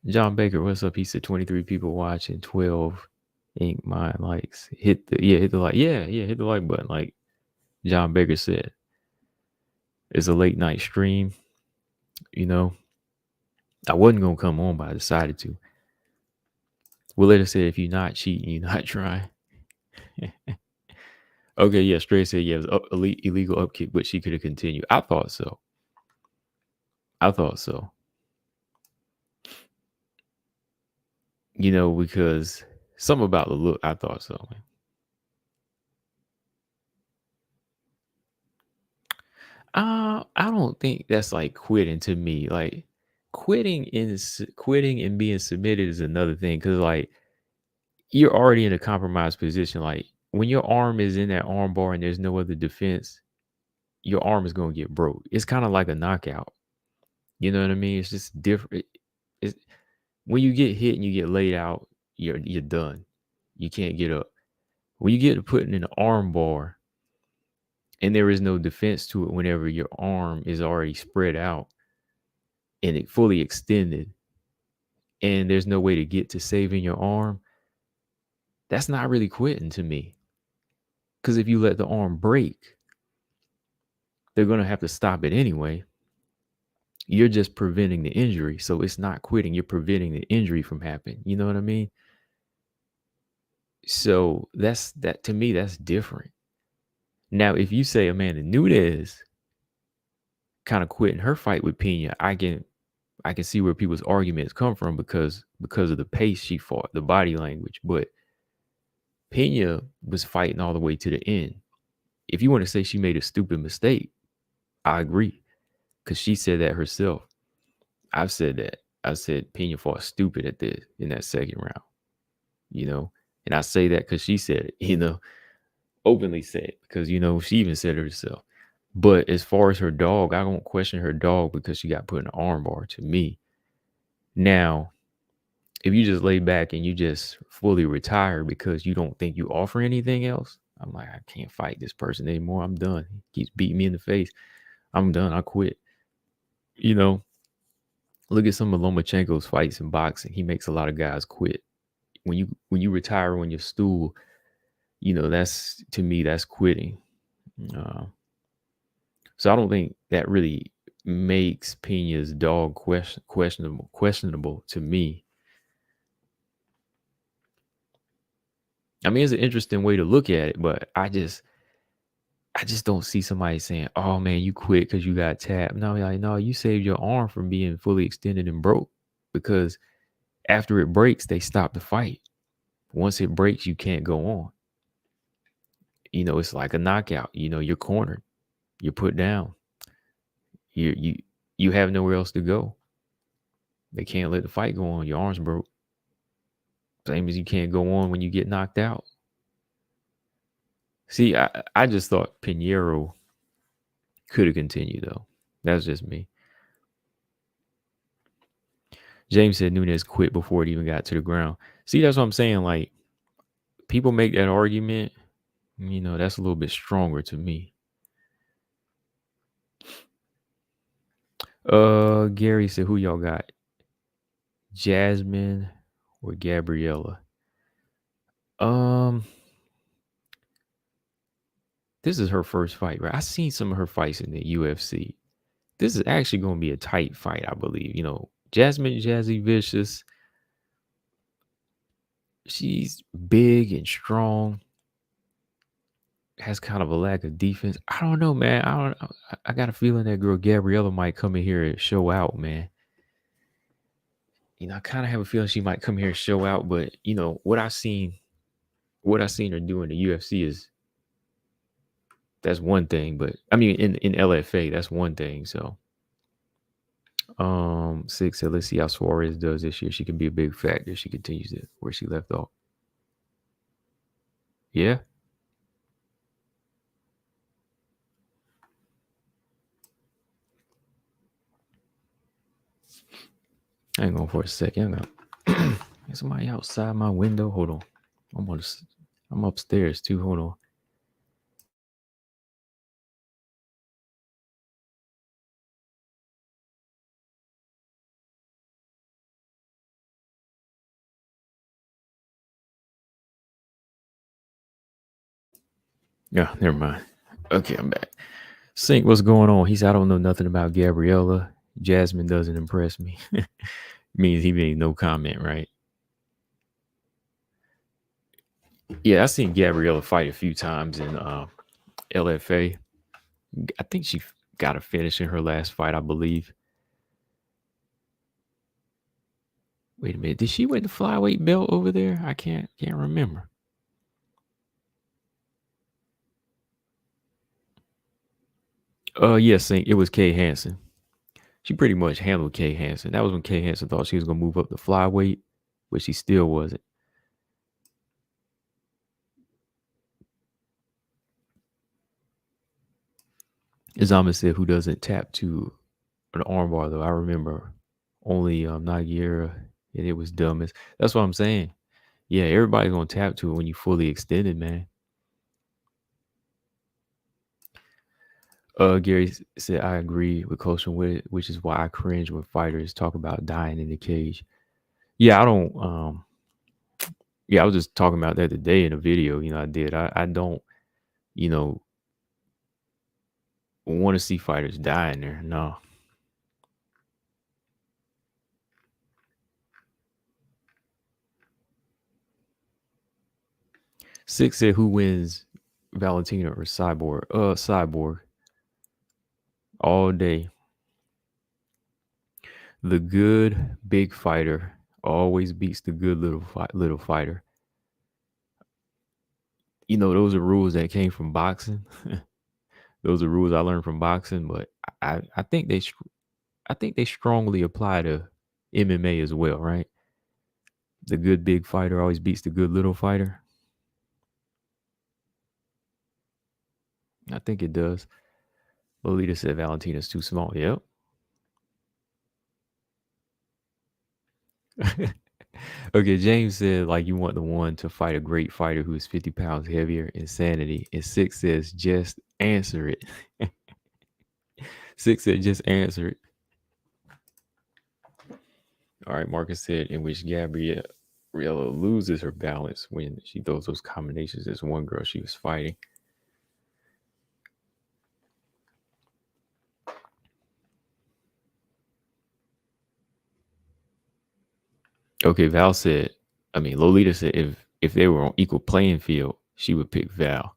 John Baker, what's up? He said 23 people watching, 12 ain't mine likes. Hit the like. Yeah, hit the like button. Like John Baker said. It's a late night stream. You know. I wasn't gonna come on, but I decided to. Willetta said, if you're not cheating, you're not trying. Okay, yeah, Stray said, yeah, it was illegal upkick, but she could have continued. I thought so. You know, because something about the look, I thought so, man. I don't think that's like quitting to me. Like quitting and being submitted is another thing, because like you're already in a compromised position. Like when your arm is in that arm bar and there's no other defense, your arm is gonna get broke. It's kind of like a knockout. You know what I mean? It's just different. It's when you get hit and you get laid out, you're done. You can't get up. When you get put in an arm bar and there is no defense to it, whenever your arm is already spread out and it fully extended, and there's no way to get to saving your arm, that's not really quitting to me. Because if you let the arm break, they're going to have to stop it anyway. You're just preventing the injury. So it's not quitting. You're preventing the injury from happening. You know what I mean? So that to me, that's different. Now, if you say Amanda Nunes kind of quitting her fight with Pena, I can see where people's arguments come from because of the pace she fought, the body language. But Pena was fighting all the way to the end. If you want to say she made a stupid mistake, I agree, because she said that herself. I've said that. I said Pena fought stupid in that second round, you know, and I say that because she said it, you know, openly said it, because, you know, she even said it herself. But as far as her dog, I don't question her dog because she got put in an armbar to me. Now, if you just lay back and you just fully retire because you don't think you offer anything else, I'm like, I can't fight this person anymore. I'm done. He keeps beating me in the face. I'm done. I quit. You know, look at some of Lomachenko's fights in boxing. He makes a lot of guys quit. When you retire on your stool, you know, that's, to me, that's quitting. So I don't think that really makes Pena's dog questionable to me. I mean, it's an interesting way to look at it, but I just don't see somebody saying, "Oh man, you quit because you got tapped." No, like, no, you saved your arm from being fully extended and broke, because after it breaks, they stop the fight. Once it breaks, you can't go on. You know, it's like a knockout. You know, you're cornered, you're put down. You have nowhere else to go. They can't let the fight go on. Your arm's broke. Same as you can't go on when you get knocked out. See, I just thought Pinheiro could have continued, though. That's just me. James said Nunes quit before it even got to the ground. See, that's what I'm saying. Like, people make that argument. You know, that's a little bit stronger to me. Gary said, who y'all got? Jasmine or Gabriella? This is her first fight, right? I seen some of her fights in the UFC. This is actually going to be a tight fight, I believe. You know, Jasmine Jazzy Vicious. She's big and strong. Has kind of a lack of defense. I don't know, man. I got a feeling that girl Gabriella might come in here and show out, man. You know, I kind of have a feeling she might come here and show out, but you know what I seen her do in the UFC is that's one thing. But I mean, in LFA, that's one thing. So, 6 said, let's see how Suarez does this year. She can be a big factor. She continues it where she left off. Yeah. Hang on for a second. There's somebody outside my window. Hold on. I'm upstairs too. Hold on. Yeah, never mind. Okay, I'm back. Sync, what's going on? He said, I don't know nothing about Gabriella. Jasmine doesn't impress me. Means he made no comment, right? Yeah, I seen Gabriella fight a few times in LFA. I think she got a finish in her last fight, I believe. Wait a minute, did she win the flyweight belt over there? I can't remember. Yes, it was Kay Hansen. She pretty much handled Kay Hansen. That was when Kay Hansen thought she was gonna move up the flyweight, but she still wasn't. Izama said, "Who doesn't tap to an armbar though?" I remember only Nagira, and it was dumbest. That's what I'm saying. Yeah, everybody's gonna tap to it when you fully extended, man. Gary said, I agree with Coach with it, which is why I cringe when fighters talk about dying in the cage. Yeah, I don't yeah, I was just talking about that today in a video, you know, I did. I don't, you know, want to see fighters die in there. No. Six said, who wins, Valentina or Cyborg? Cyborg. All day. The good big fighter always beats the good little fighter. You know, those are rules that came from boxing. Those are rules I learned from boxing, but I think they strongly apply to MMA as well, right? The good big fighter always beats the good little fighter. I think it does. Lolita said Valentina's too small. Yep. Okay, James said, like, you want the one to fight a great fighter who is 50 pounds heavier. Insanity. And Six says, just answer it. Six said, just answer it. All right, Marcus said, in which Gabriella loses her balance when she throws those combinations as one girl she was fighting. Okay, Lolita said if they were on equal playing field, she would pick Val.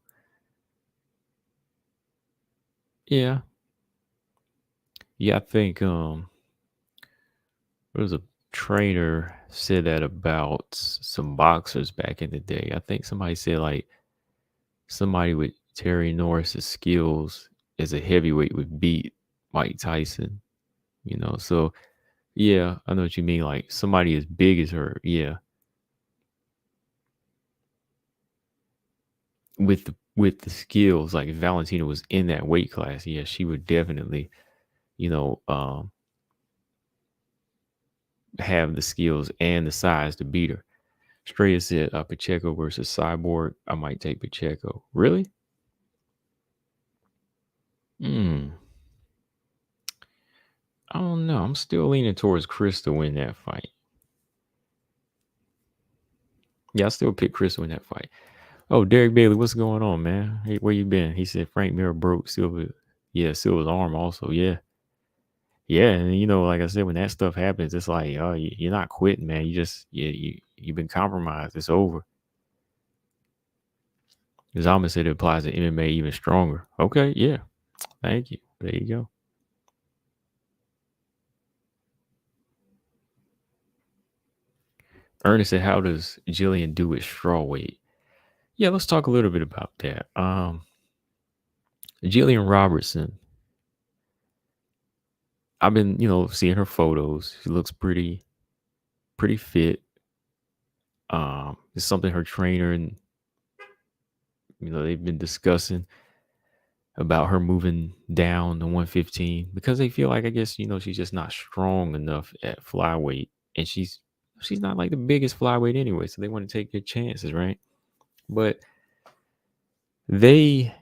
Yeah. Yeah, I think there was a trainer said that about some boxers back in the day. I think somebody said like somebody with Terry Norris's skills as a heavyweight would beat Mike Tyson, you know. So yeah, I know what you mean. Like somebody as big as her, yeah. With the skills, like if Valentina was in that weight class, yeah, she would definitely, you know, have the skills and the size to beat her. Straya said Pacheco versus Cyborg. I might take Pacheco. Really? Hmm. I don't know. I'm still leaning towards Chris to win that fight. Yeah, I still pick Chris to win that fight. Oh, Derek Bailey, what's going on, man? Hey, where you been? He said Frank Mir broke Silva. Yeah, Silva's arm also. Yeah. Yeah, and like I said, when that stuff happens, it's like, oh, you're not quitting, man. You just you've been compromised. It's over. Zalman said it applies to MMA even stronger. Okay, yeah. Thank you. There you go. Ernest said, how does Jillian do with straw weight? Yeah, let's talk a little bit about that. Jillian Robertson. I've been, seeing her photos. She looks pretty fit. It's something her trainer and they've been discussing about her moving down to 115 because they feel like, I guess, she's just not strong enough at flyweight, and she's not like the biggest flyweight anyway, so they want to take their chances, right? But the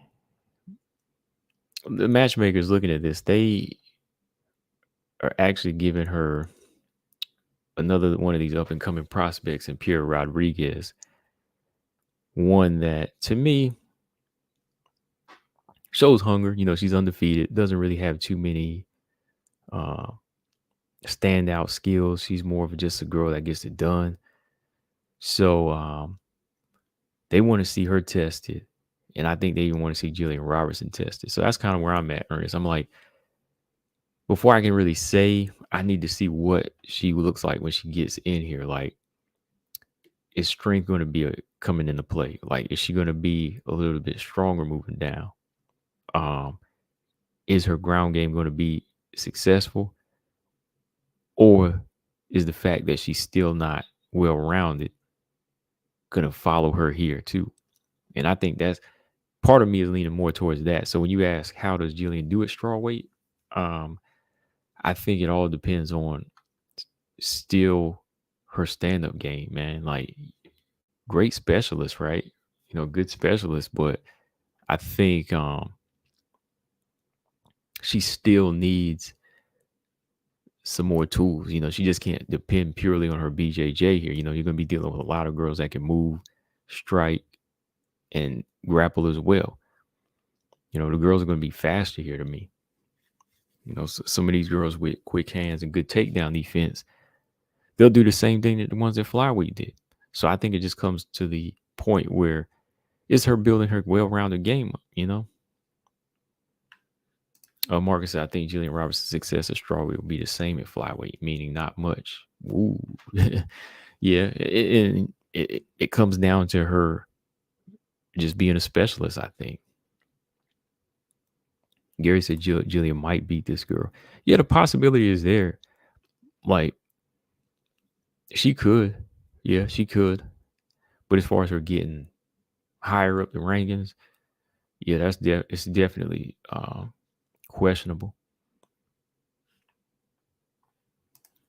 matchmakers looking at this, they are actually giving her another one of these up and coming prospects in Pierre Rodriguez, one that to me shows hunger. She's undefeated, doesn't really have too many uh, standout skills. She's more of just a girl that gets it done. So they want to see her tested. And I think they even want to see Jillian Robertson tested. So that's kind of where I'm at, Ernest. I'm like, before I can really say, I need to see what she looks like when she gets in here. Like, is strength going to be coming into play? Like, is she going to be a little bit stronger moving down? Um, is her ground game going to be successful? Or is the fact that she's still not well rounded going to follow her here too? And I think that's part of me is leaning more towards that. So when you ask how does Jillian do it strawweight, I think it all depends on still her stand-up game, man. Like, great specialist, right? Good specialist, but I think she still needs some more tools. She just can't depend purely on her BJJ here. You're gonna be dealing with a lot of girls that can move, strike, and grapple as well. The girls are gonna be faster here to me. Some of these girls with quick hands and good takedown defense, they'll do the same thing that the ones that flyweight did. So I think it just comes to the point where it's her building her well-rounded game up. Marcus said, I think Jillian Robertson's success at strawweight will be the same at flyweight, meaning not much. Ooh. Yeah, it comes down to her just being a specialist, I think. Gary said Jillian might beat this girl. Yeah, the possibility is there. Like, she could. Yeah, she could. But as far as her getting higher up the rankings, yeah, it's definitely questionable.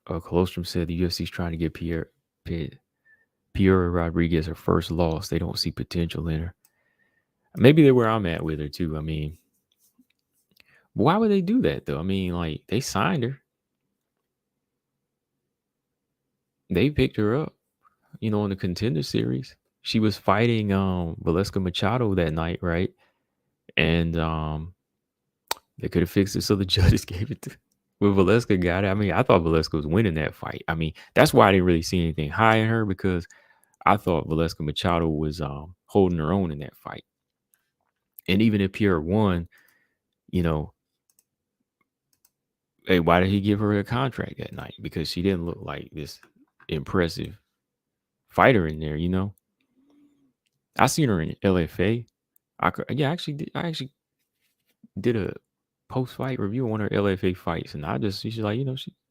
Colostrum said the UFC's trying to get Pierre Rodriguez her first loss. They don't see potential in her. Maybe they're where I'm at with her too. I mean, why would they do that though? I mean, like, they signed her. They picked her up, in the contender series. She was fighting Valeska Machado that night, right? And they could have fixed it so the judges gave it to when Valeska got it. I mean, I thought Valeska was winning that fight. I mean, that's why I didn't really see anything high in her, because I thought Valeska Machado was holding her own in that fight. And even if Pierre won, hey, why did he give her a contract that night? Because she didn't look like this impressive fighter in there. I seen her in LFA. I actually did a post-fight review on her LFA fights, and she's like,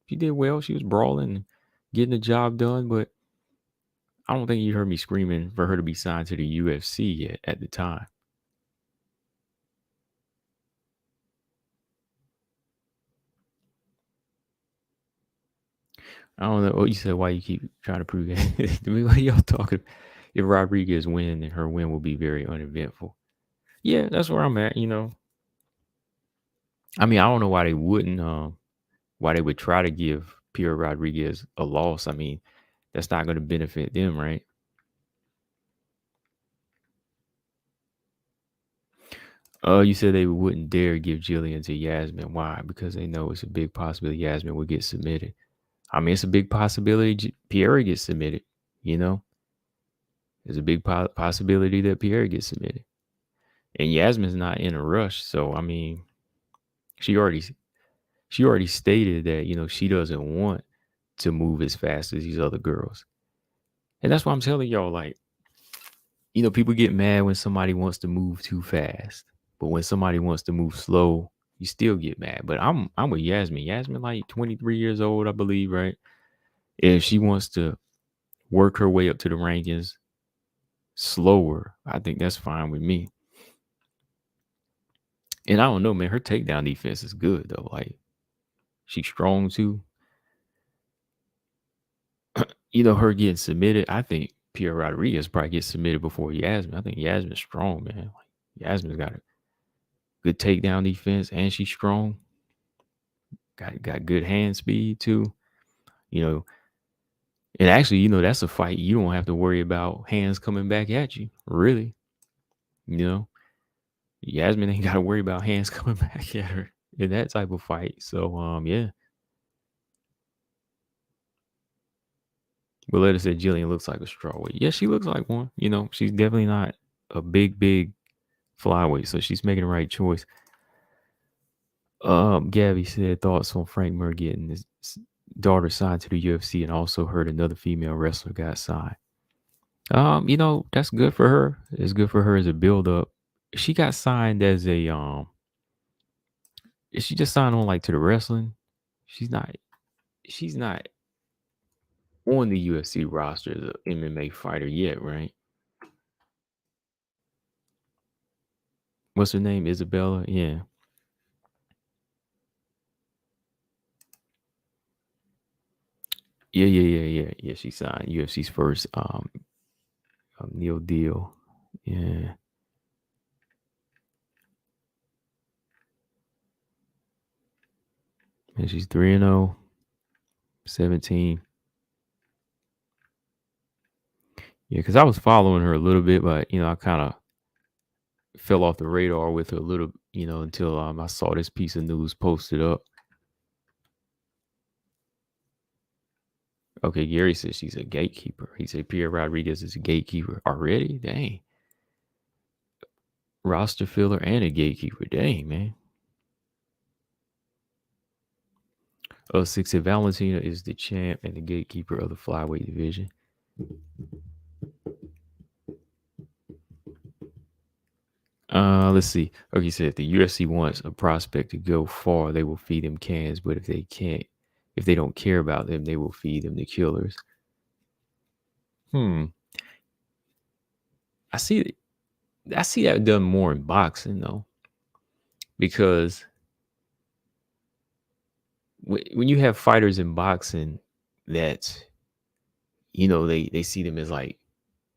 she did well. She was brawling, getting the job done, but I don't think you heard me screaming for her to be signed to the UFC yet at the time. I don't know. Oh, you said why you keep trying to prove that? I mean, what y'all talking? If Rodriguez win, then her win will be very uneventful. Yeah, that's where I'm at. I mean, I don't know why they wouldn't. Why they would try to give Pierre Rodriguez a loss. I mean, that's not going to benefit them, right? You said they wouldn't dare give Jillian to Yasmin. Why? Because they know it's a big possibility Yasmin would get submitted. I mean, it's a big possibility Pierre gets submitted. You know, there's a big possibility that Pierre gets submitted, and Yasmin's not in a rush. So I mean, she already she already stated that she doesn't want to move as fast as these other girls, and that's why I'm telling y'all, like, people get mad when somebody wants to move too fast, but when somebody wants to move slow, you still get mad. But I'm with Yasmin. Yasmin, like 23 years old, I believe, right? If she wants to work her way up to the rankings slower, I think that's fine with me. And I don't know, man. Her takedown defense is good though. Like, she's strong too. Her getting submitted. I think Pierre Rodriguez probably gets submitted before Yasmin. I think Yasmin's strong, man. Like, Yasmin's got a good takedown defense, and she's strong. Got good hand speed too. You know, and actually, that's a fight you don't have to worry about hands coming back at you. Really, you know, Yasmin ain't got to worry about hands coming back at her in that type of fight. So, yeah. But let us say Jillian looks like a strawweight. Yeah, she looks like one. She's definitely not a big flyweight, so she's making the right choice. Gabby said thoughts on Frank Mir getting his daughter signed to the UFC, and also heard another female wrestler got signed. That's good for her. It's good for her as a build up. She got signed as a is she just signed on like to the wrestling? She's not on the UFC roster as a MMA fighter yet, right? What's her name? Isabella? Yeah. Yeah. She signed UFC's first Neil Deal. Yeah. And she's 3-0, 17. Yeah, because I was following her a little bit, but I kind of fell off the radar with her a little, until I saw this piece of news posted up. Okay, Gary says she's a gatekeeper. He said Pierre Rodriguez is a gatekeeper already. Dang. Roster filler and a gatekeeper. Dang, man. 6 said Valentina is the champ and the gatekeeper of the flyweight division. Let's see. Okay, so if the UFC wants a prospect to go far, they will feed him cans. But if they don't care about them, they will feed them the killers. I see that done more in boxing though, because when you have fighters in boxing that they see them as like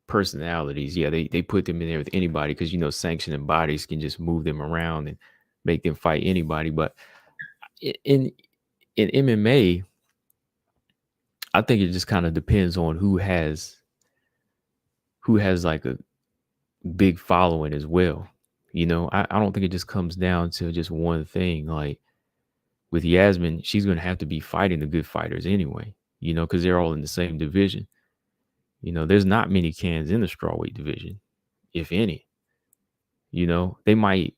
personalities. Yeah, they put them in there with anybody because sanctioning bodies can just move them around and make them fight anybody. But in MMA, I think it just kind of depends on who has like a big following as well. I don't think it just comes down to just one thing. Like with Yasmin, she's going to have to be fighting the good fighters anyway, because they're all in the same division. There's not many cans in the strawweight division, if any. They might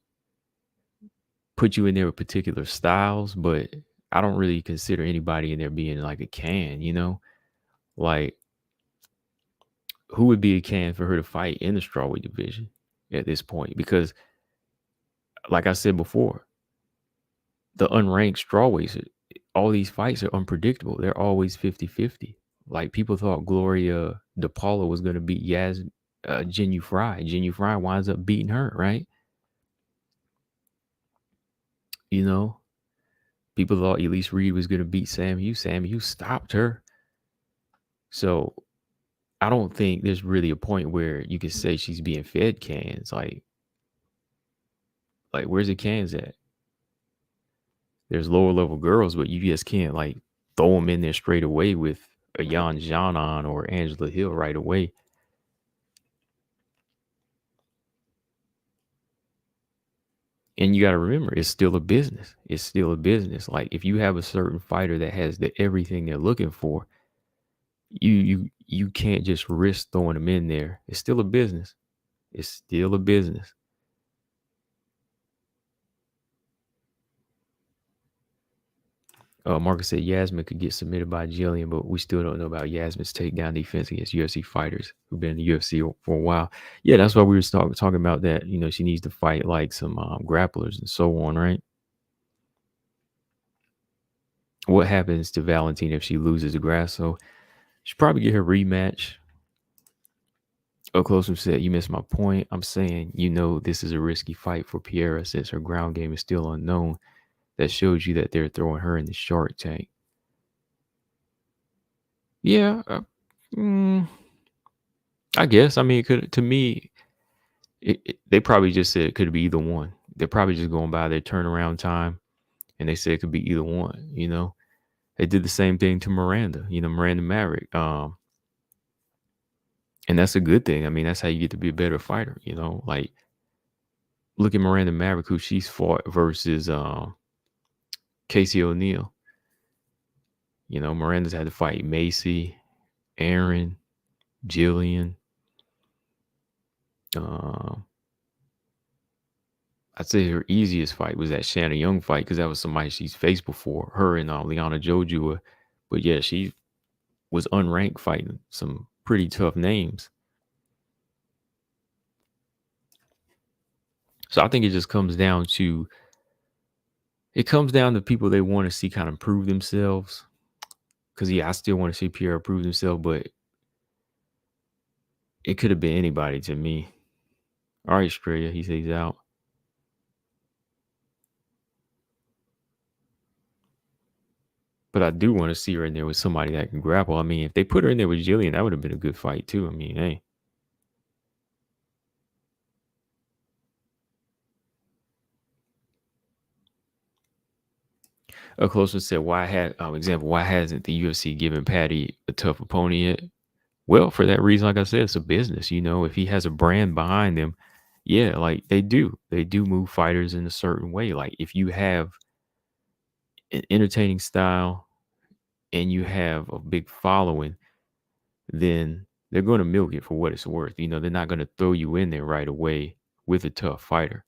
put you in there with particular styles, but I don't really consider anybody in there being like a can, like who would be a can for her to fight in the strawweight division at this point? Because like I said before, the unranked strawweights, all these fights are unpredictable. They're always 50-50. Like people thought Gloria DePaula was going to beat Jinyu Fry. Jinyu Fry winds up beating her, right? People thought Elise Reed was going to beat Sam Hughes. Sam Hughes stopped her. So I don't think there's really a point where you can say she's being fed cans. Like where's the cans at? There's lower level girls, but you just can't like throw them in there straight away with a Yan Janan or Angela Hill right away. And you got to remember, it's still a business. It's still a business. Like if you have a certain fighter that has everything they're looking for, you can't just risk throwing them in there. It's still a business. It's still a business. Marcus said Yasmin could get submitted by Jillian, but we still don't know about Yasmin's takedown defense against UFC fighters who've been in the UFC for a while. Yeah, that's why we were talking about that. You know, she needs to fight like some grapplers and so on, right? What happens to Valentina if she loses to Grasso? She'll probably get her rematch. Closer said, you missed my point. I'm saying, this is a risky fight for Piera since her ground game is still unknown. That shows you that they're throwing her in the shark tank. Yeah, I guess. I mean, to me, they probably just said it could be either one. They're probably just going by their turnaround time, and they said it could be either one. They did the same thing to Miranda. Miranda Maverick. And that's a good thing. I mean, that's how you get to be a better fighter. Like look at Miranda Maverick, who she's fought versus Casey O'Neill. Miranda's had to fight Macy, Aaron, Jillian. I'd say her easiest fight was that Shanna Young fight because that was somebody she's faced before, her and Liana Jojua. But yeah, she was unranked fighting some pretty tough names. So I think it just comes down to people they want to see kind of prove themselves. Because yeah, I still want to see Pierre prove himself, but it could have been anybody to me. All right, Straya, he says he's out. But I do want to see her in there with somebody that can grapple. I mean, if they put her in there with Jillian, that would have been a good fight too. I mean, hey. A closer said, why hasn't the UFC given Patty a tough opponent yet? Well, for that reason, like I said, it's a business. If he has a brand behind him, yeah, like they do move fighters in a certain way. Like if you have an entertaining style and you have a big following, then they're going to milk it for what it's worth. They're not going to throw you in there right away with a tough fighter.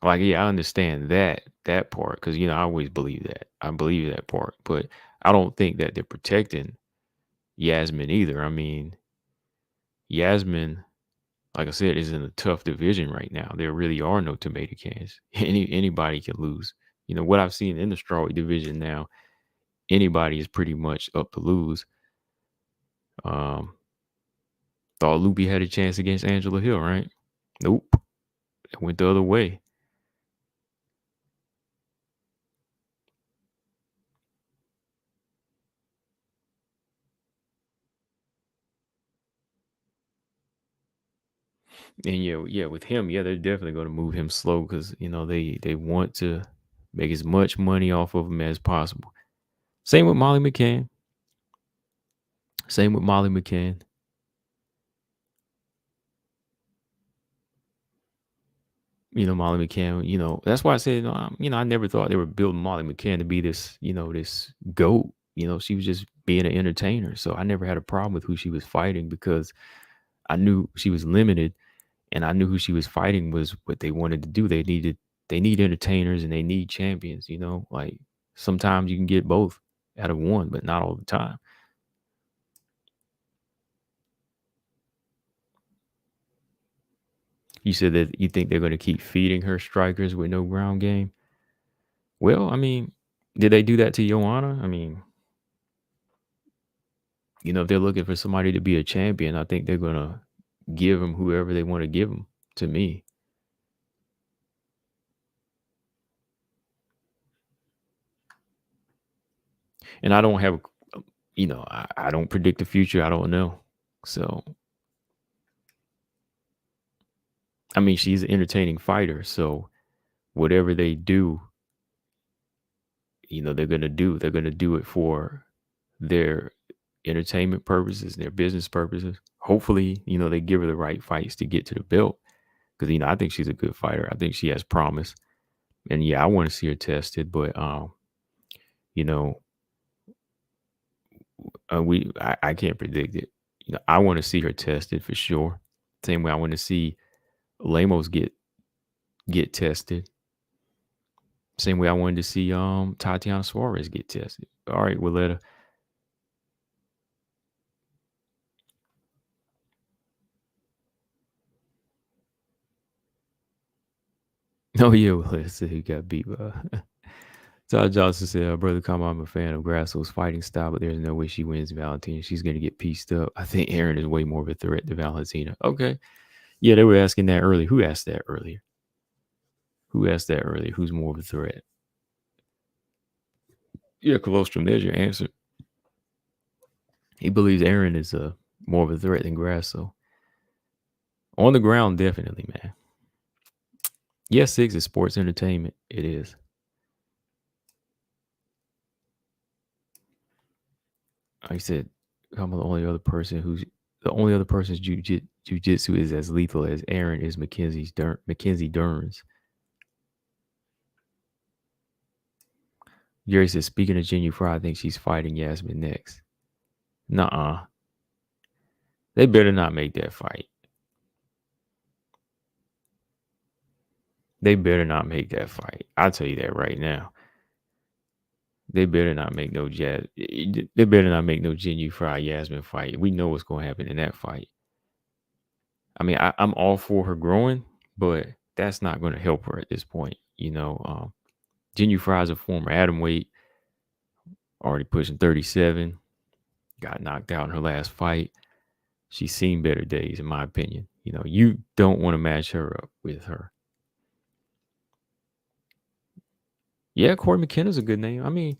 Like, yeah, I understand that part because I always believe that. I believe that part, but I don't think that they're protecting Yasmin either. I mean, Yasmin, like I said, is in a tough division right now. There really are no tomato cans. Anybody can lose. What I've seen in the strawweight division now, anybody is pretty much up to lose. Thought Loopy had a chance against Angela Hill, right? Nope. It went the other way. And yeah, with him, yeah, they're definitely going to move him slow because they want to make as much money off of him as possible. Same with Molly McCann. Molly McCann, that's why I said, I never thought they were building Molly McCann to be this, this GOAT. She was just being an entertainer. So I never had a problem with who she was fighting because I knew she was limited and I knew who she was fighting was what they wanted to do. They need entertainers and they need champions, like sometimes you can get both out of one, but not all the time. You said that you think they're going to keep feeding her strikers with no ground game. Well, I mean, did they do that to Joanna? I mean, if they're looking for somebody to be a champion, I think they're going to give them whoever they want to give them to me. And I don't have, I don't predict the future. I don't know. So, I mean, she's an entertaining fighter. So whatever they do, they're going to do. They're going to do it for their entertainment purposes, their business purposes. Hopefully, they give her the right fights to get to the belt. Because, I think she's a good fighter. I think she has promise. And yeah, I want to see her tested. But, you know, I can't predict it. I want to see her tested for sure. Same way I want to see Lemos get tested. Same way I wanted to see Tatiana Suarez get tested. All right, Willetta. Oh yeah, Willetta said he got beat by. Todd Johnson said, brother, come on, I'm a fan of Grasso's fighting style, but there's no way she wins Valentina. She's gonna get pieced up. I think Aaron is way more of a threat to Valentina. Okay. Yeah, they were asking that earlier. Who asked that earlier? Who's more of a threat? Yeah, Colostrum, there's your answer. He believes Aaron is more of a threat than Grasso. On the ground, definitely, man. Yes, 6 is sports entertainment. It is. I said, I'm the only other person's jujitsu is as lethal as Aaron is Mackenzie Dern's. Jerry says, speaking of Jinyu Fry, I think she's fighting Yasmin next. Nuh-uh. They better not make that fight. They better not make that fight. I'll tell you that right now. They better not make no They better not make no Jinyu Fry Yasmin fight. We know what's going to happen in that fight. I mean, I'm all for her growing, but that's not going to help her at this point. Jinyu Fry is a former atomweight, already pushing 37, got knocked out in her last fight. She's seen better days, in my opinion. You don't want to match her up with her. Yeah, Corey McKenna's a good name. I mean,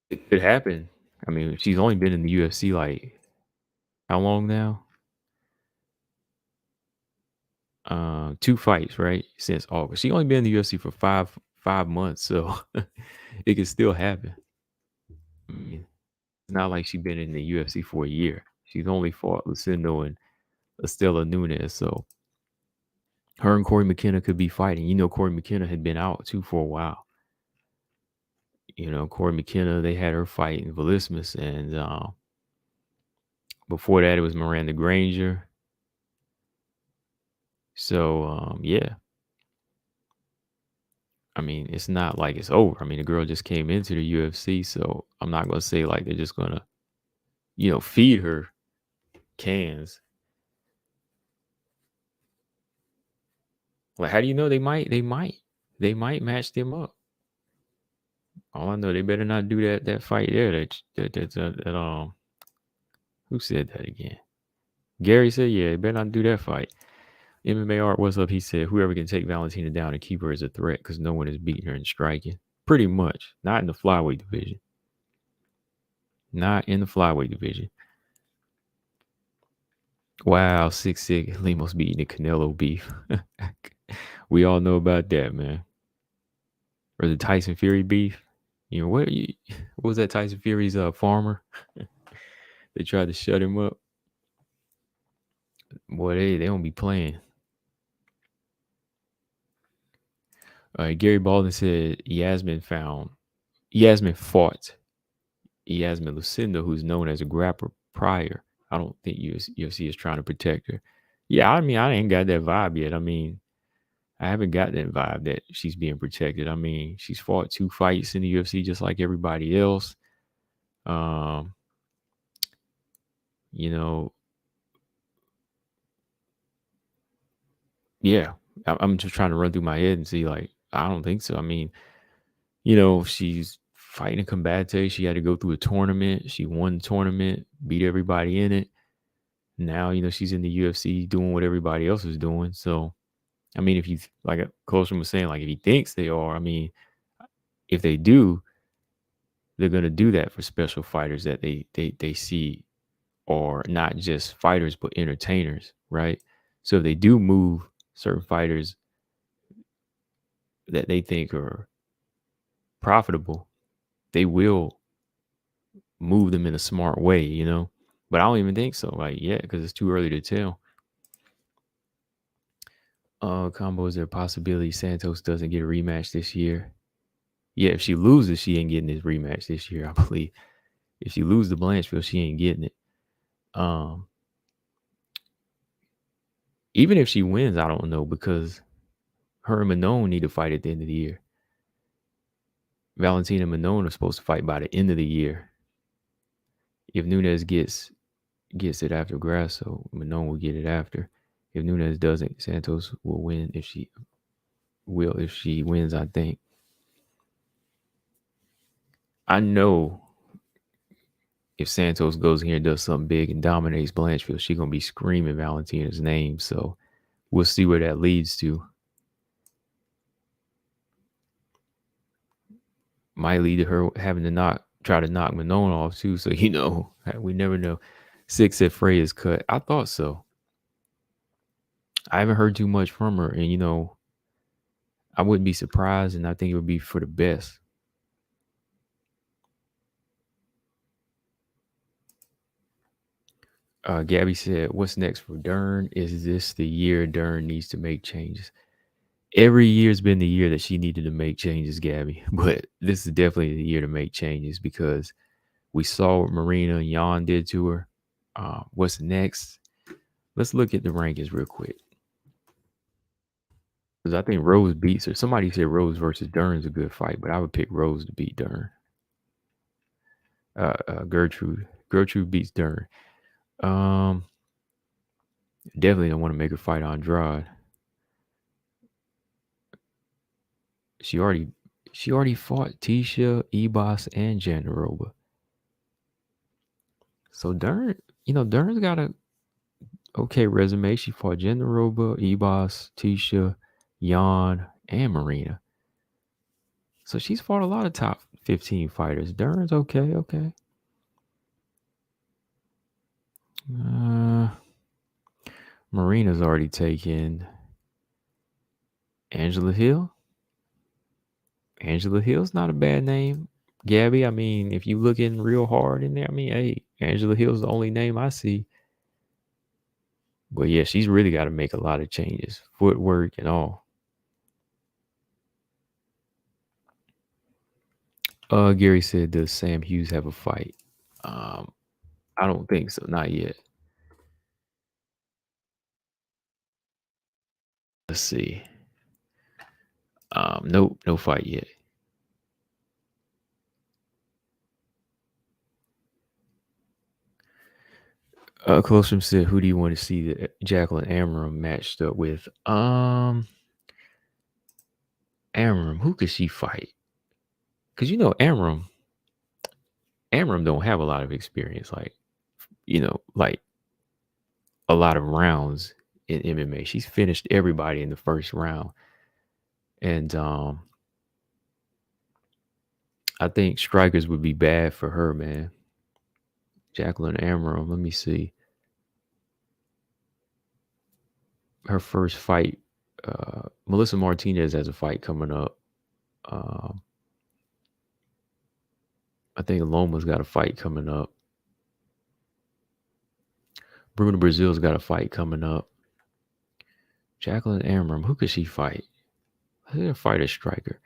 it could happen. I mean, she's only been in the UFC like how long now? 2 fights, right? Since August. She only been in the UFC for five months, so it could still happen. I mean, it's not like she's been in the UFC for a year. She's only fought Lucindo and Estela Nunes, so her and Corey McKenna could be fighting. Corey McKenna had been out too for a while. Corey McKenna, they had her fighting Velismus, and before that it was Miranda Granger. So yeah. I mean, it's not like it's over. I mean, the girl just came into the UFC, so I'm not gonna say like they're just gonna, feed her cans. Like, how do you know they might match them up? All I know, they better not do that fight there. That who said that again? Gary said, yeah, they better not do that fight. MMA Art, what's up? He said, whoever can take Valentina down and keep her is a threat because no one is beating her in striking. Pretty much. Not in the flyweight division. Not in the flyweight division. Wow, 6'6", Lemos beating the Canelo beef. We all know about that, man. Or the Tyson Fury beef. What was that Tyson Fury's farmer? They tried to shut him up. Boy, they don't be playing. Gary Baldwin said Yasmin fought Yasmin Lucindo, who's known as a grappler prior. I don't think UFC is trying to protect her. Yeah, I mean, I ain't got that vibe yet. I mean, I haven't got that vibe that she's being protected. I mean, she's fought 2 fights in the UFC just like everybody else. Yeah, I'm just trying to run through my head and see, like, I don't think so. I mean, she's fighting a Combate. She had to go through a tournament. She won the tournament, beat everybody in it. Now, she's in the UFC doing what everybody else is doing. So I mean, if you like Colstrom was saying, like if he thinks they are, I mean, if they do, they're gonna do that for special fighters that they see are not just fighters but entertainers, right? So if they do move certain fighters that they think are profitable, they will move them in a smart way, you know. But I don't even think so, like yeah, because it's too early to tell. Combo, is there a possibility Santos doesn't get a rematch this year? Yeah, if she loses, she ain't getting this rematch this year, I believe. If she loses the Blanchfield, she ain't getting it. Um, Even if she wins, I don't know because her and Manon need to fight at the end of the year. Valentina and Manon are supposed to fight by the end of the year. If Nunes gets it after Grasso, Manon will get it after. If Nunes doesn't, Santos will win if she wins, I think. I know if Santos goes in here and does something big and dominates Blanchfield, she's gonna be screaming Valentina's name. So we'll see where that leads to. Might lead to her having to try to knock Manon off too. So we never know. Six said Frey is cut. I thought so. I haven't heard too much from her, and I wouldn't be surprised, and I think it would be for the best. Gabby said, "What's next for Dern? Is this the year Dern needs to make changes?" Every year's been the year that she needed to make changes, Gabby. But this is definitely the year to make changes because we saw what Marina and Jan did to her. What's next? Let's look at the rankings real quick. Because I think Rose beats her. Somebody said Rose versus Dern's a good fight, but I would pick Rose to beat Dern. Gertrude beats Dern. Definitely don't want to make her fight Andrade. She already fought Tisha, Ebos, and Jandaroba. So Dern's got a okay resume. She fought Jandaroba, Ebos, Tisha, Jan, and Marina. So she's fought a lot of top 15 fighters. Dern's okay. Marina's already taken Angela Hill. Angela Hill's not a bad name. Gabby, I mean, if you looking real hard in there, I mean, hey, Angela Hill's the only name I see. But yeah, she's really got to make a lot of changes, footwork and all. Gary said, does Sam Hughes have a fight? I don't think so. Not yet. Let's see. Nope, no fight yet. Colostrum said, who do you want to see the Jacqueline Amram matched up with? Amram, who could she fight? Because Amram don't have a lot of experience, like a lot of rounds in MMA. She's finished everybody in the first round. And I think strikers would be bad for her, man. Jacqueline Amram, let me see. Her first fight, Melissa Martinez has a fight coming up. I think Loma's got a fight coming up. Bruno Brazil's got a fight coming up. Jacqueline Amram, who could she fight? I think a fighter striker.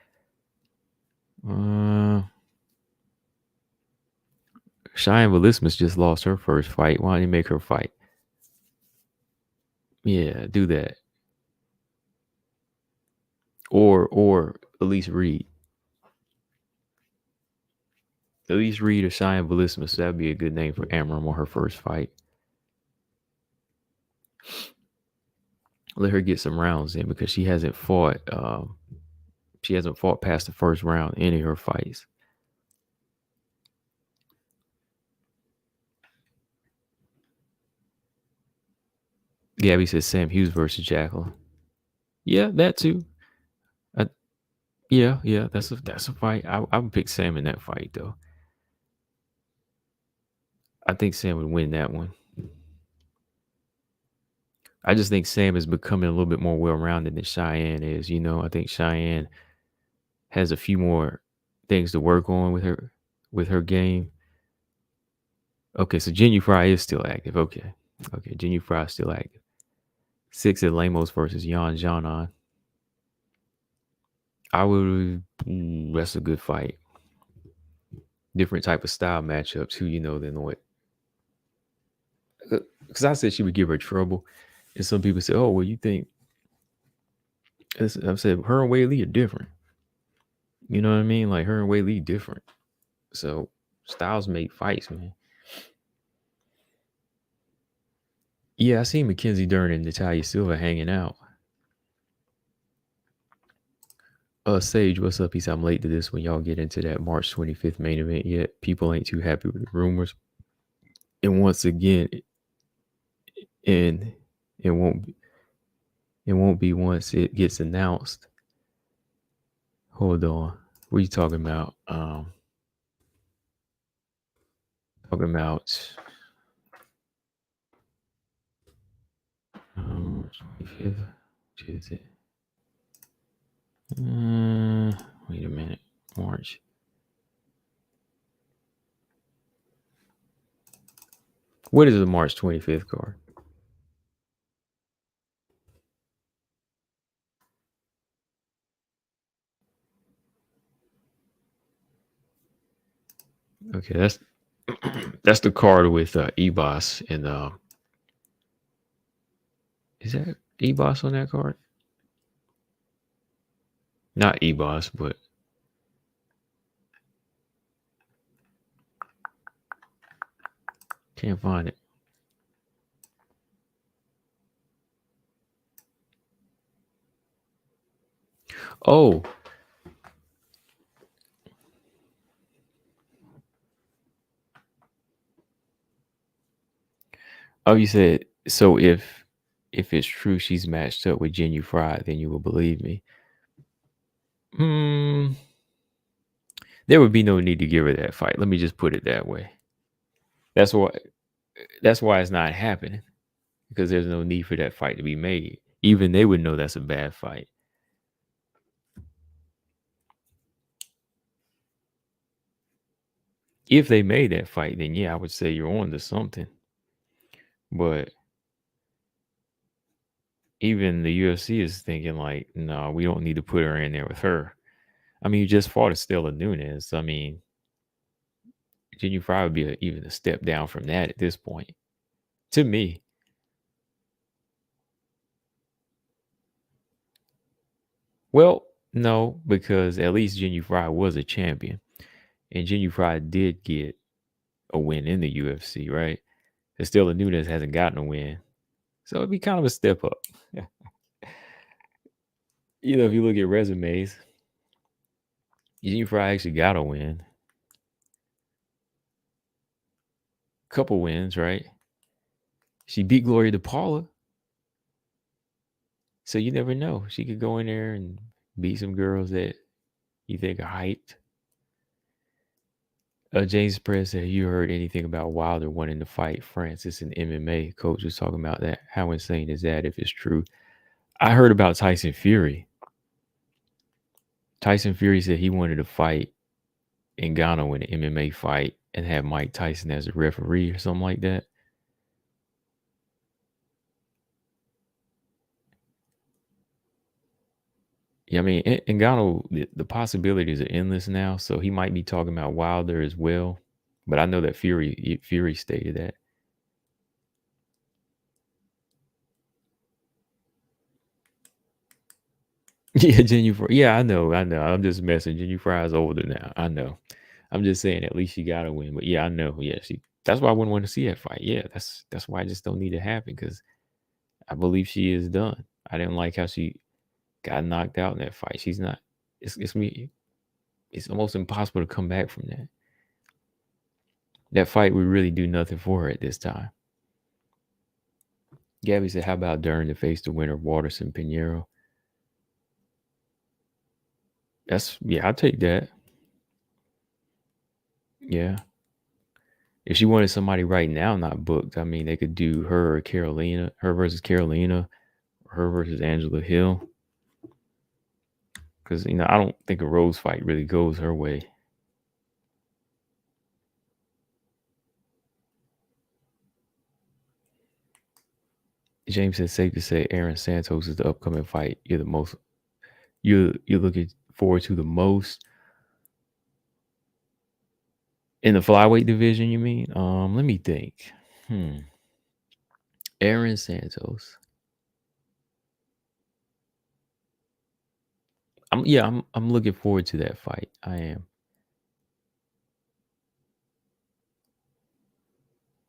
Cheyenne Valismus just lost her first fight. Why don't you make her fight? Yeah, do that. Or Elise Reed. Elise Reed or Cheyenne Valismus. That'd be a good name for Amram on her first fight. Let her get some rounds in because she hasn't fought. She hasn't fought past the first round in any of her fights. Gabby says Sam Hughes versus Jacqueline. Yeah, that too. Uh, yeah, that's a fight. I would pick Sam in that fight though. I think Sam would win that one. I just think Sam is becoming a little bit more well rounded than Cheyenne is. I think Cheyenne has a few more things to work on with her game. Okay, so Genu Fry is still active. Okay, Genu Fry is still active. 6 at Lamos versus Jan Janon. I would. That's a good fight. Different type of style matchups. Who than what? Because I said she would give her trouble, and some people say, "Oh, well, you think?" I said her and Wei Lee are different. You know what I mean? Like her and Wei Lee different. So styles make fights, man. Yeah, I seen Mackenzie Dern and Natalia Silva hanging out. Sage, what's up? He said I'm late to this when y'all get into that March 25th main event yet. People ain't too happy with the rumors. And once again, and it won't be once it gets announced. Hold on. What are you talking about? Talking about 25th. Which is it? Wait a minute. March. What is the March 25th card? Okay, that's the card with Ebos and is that Ebos on that card? Not Ebos, but can't find it. Oh, you said so. If it's true she's matched up with Genu Fry, then you will believe me. There would be no need to give her that fight. Let me just put it that way. That's why. That's why it's not happening because there's no need for that fight to be made. Even they would know that's a bad fight. If they made that fight, then yeah, I would say you're on to something. But even the UFC is thinking like, no, we don't need to put her in there with her. I mean, you just fought Estela Nunes. I mean, Genu Fry would be even a step down from that at this point. To me, well, no, because at least Genu Fry was a champion, and Genu Fry did get a win in the UFC, right? Estela Nunes hasn't gotten a win, so it'd be kind of a step up. If you look at resumes, Genu Fry actually got a win, couple wins, right? She beat Gloria DePaula. So you never know. She could go in there and beat some girls that you think are hyped. James Perez said, you heard anything about Wilder wanting to fight Francis in MMA? Coach was talking about that. How insane is that if it's true? I heard about Tyson Fury. Tyson Fury said he wanted to fight Ngannou in an MMA fight and have Mike Tyson as a referee or something like that. Yeah, I mean, Ngannou, the possibilities are endless now, so he might be talking about Wilder as well. But I know that Fury stated that. Yeah, Genu Fry. Yeah, I know. I'm just messing. Genu Fry's older now. I know. I'm just saying at least she got to win. But yeah, I know. Yeah, she. That's why I wouldn't want to see that fight. Yeah, that's why I just don't need it to happen because I believe she is done. I didn't like how she got knocked out in that fight. She's not. It's me. It's almost impossible to come back from that. That fight would really do nothing for her at this time. Gabby said, "How about Dern to face the winner, Waterson Pinheiro?" I'll take that. Yeah. If she wanted somebody right now not booked, I mean, they could do her or Carolina, her versus Carolina, her versus Angela Hill. Because, I don't think a Rose fight really goes her way. James said safe to say Aaron Santos is the upcoming fight you're looking forward to the most in the flyweight division, you mean? Let me think. Aaron Santos. I'm looking forward to that fight. I am.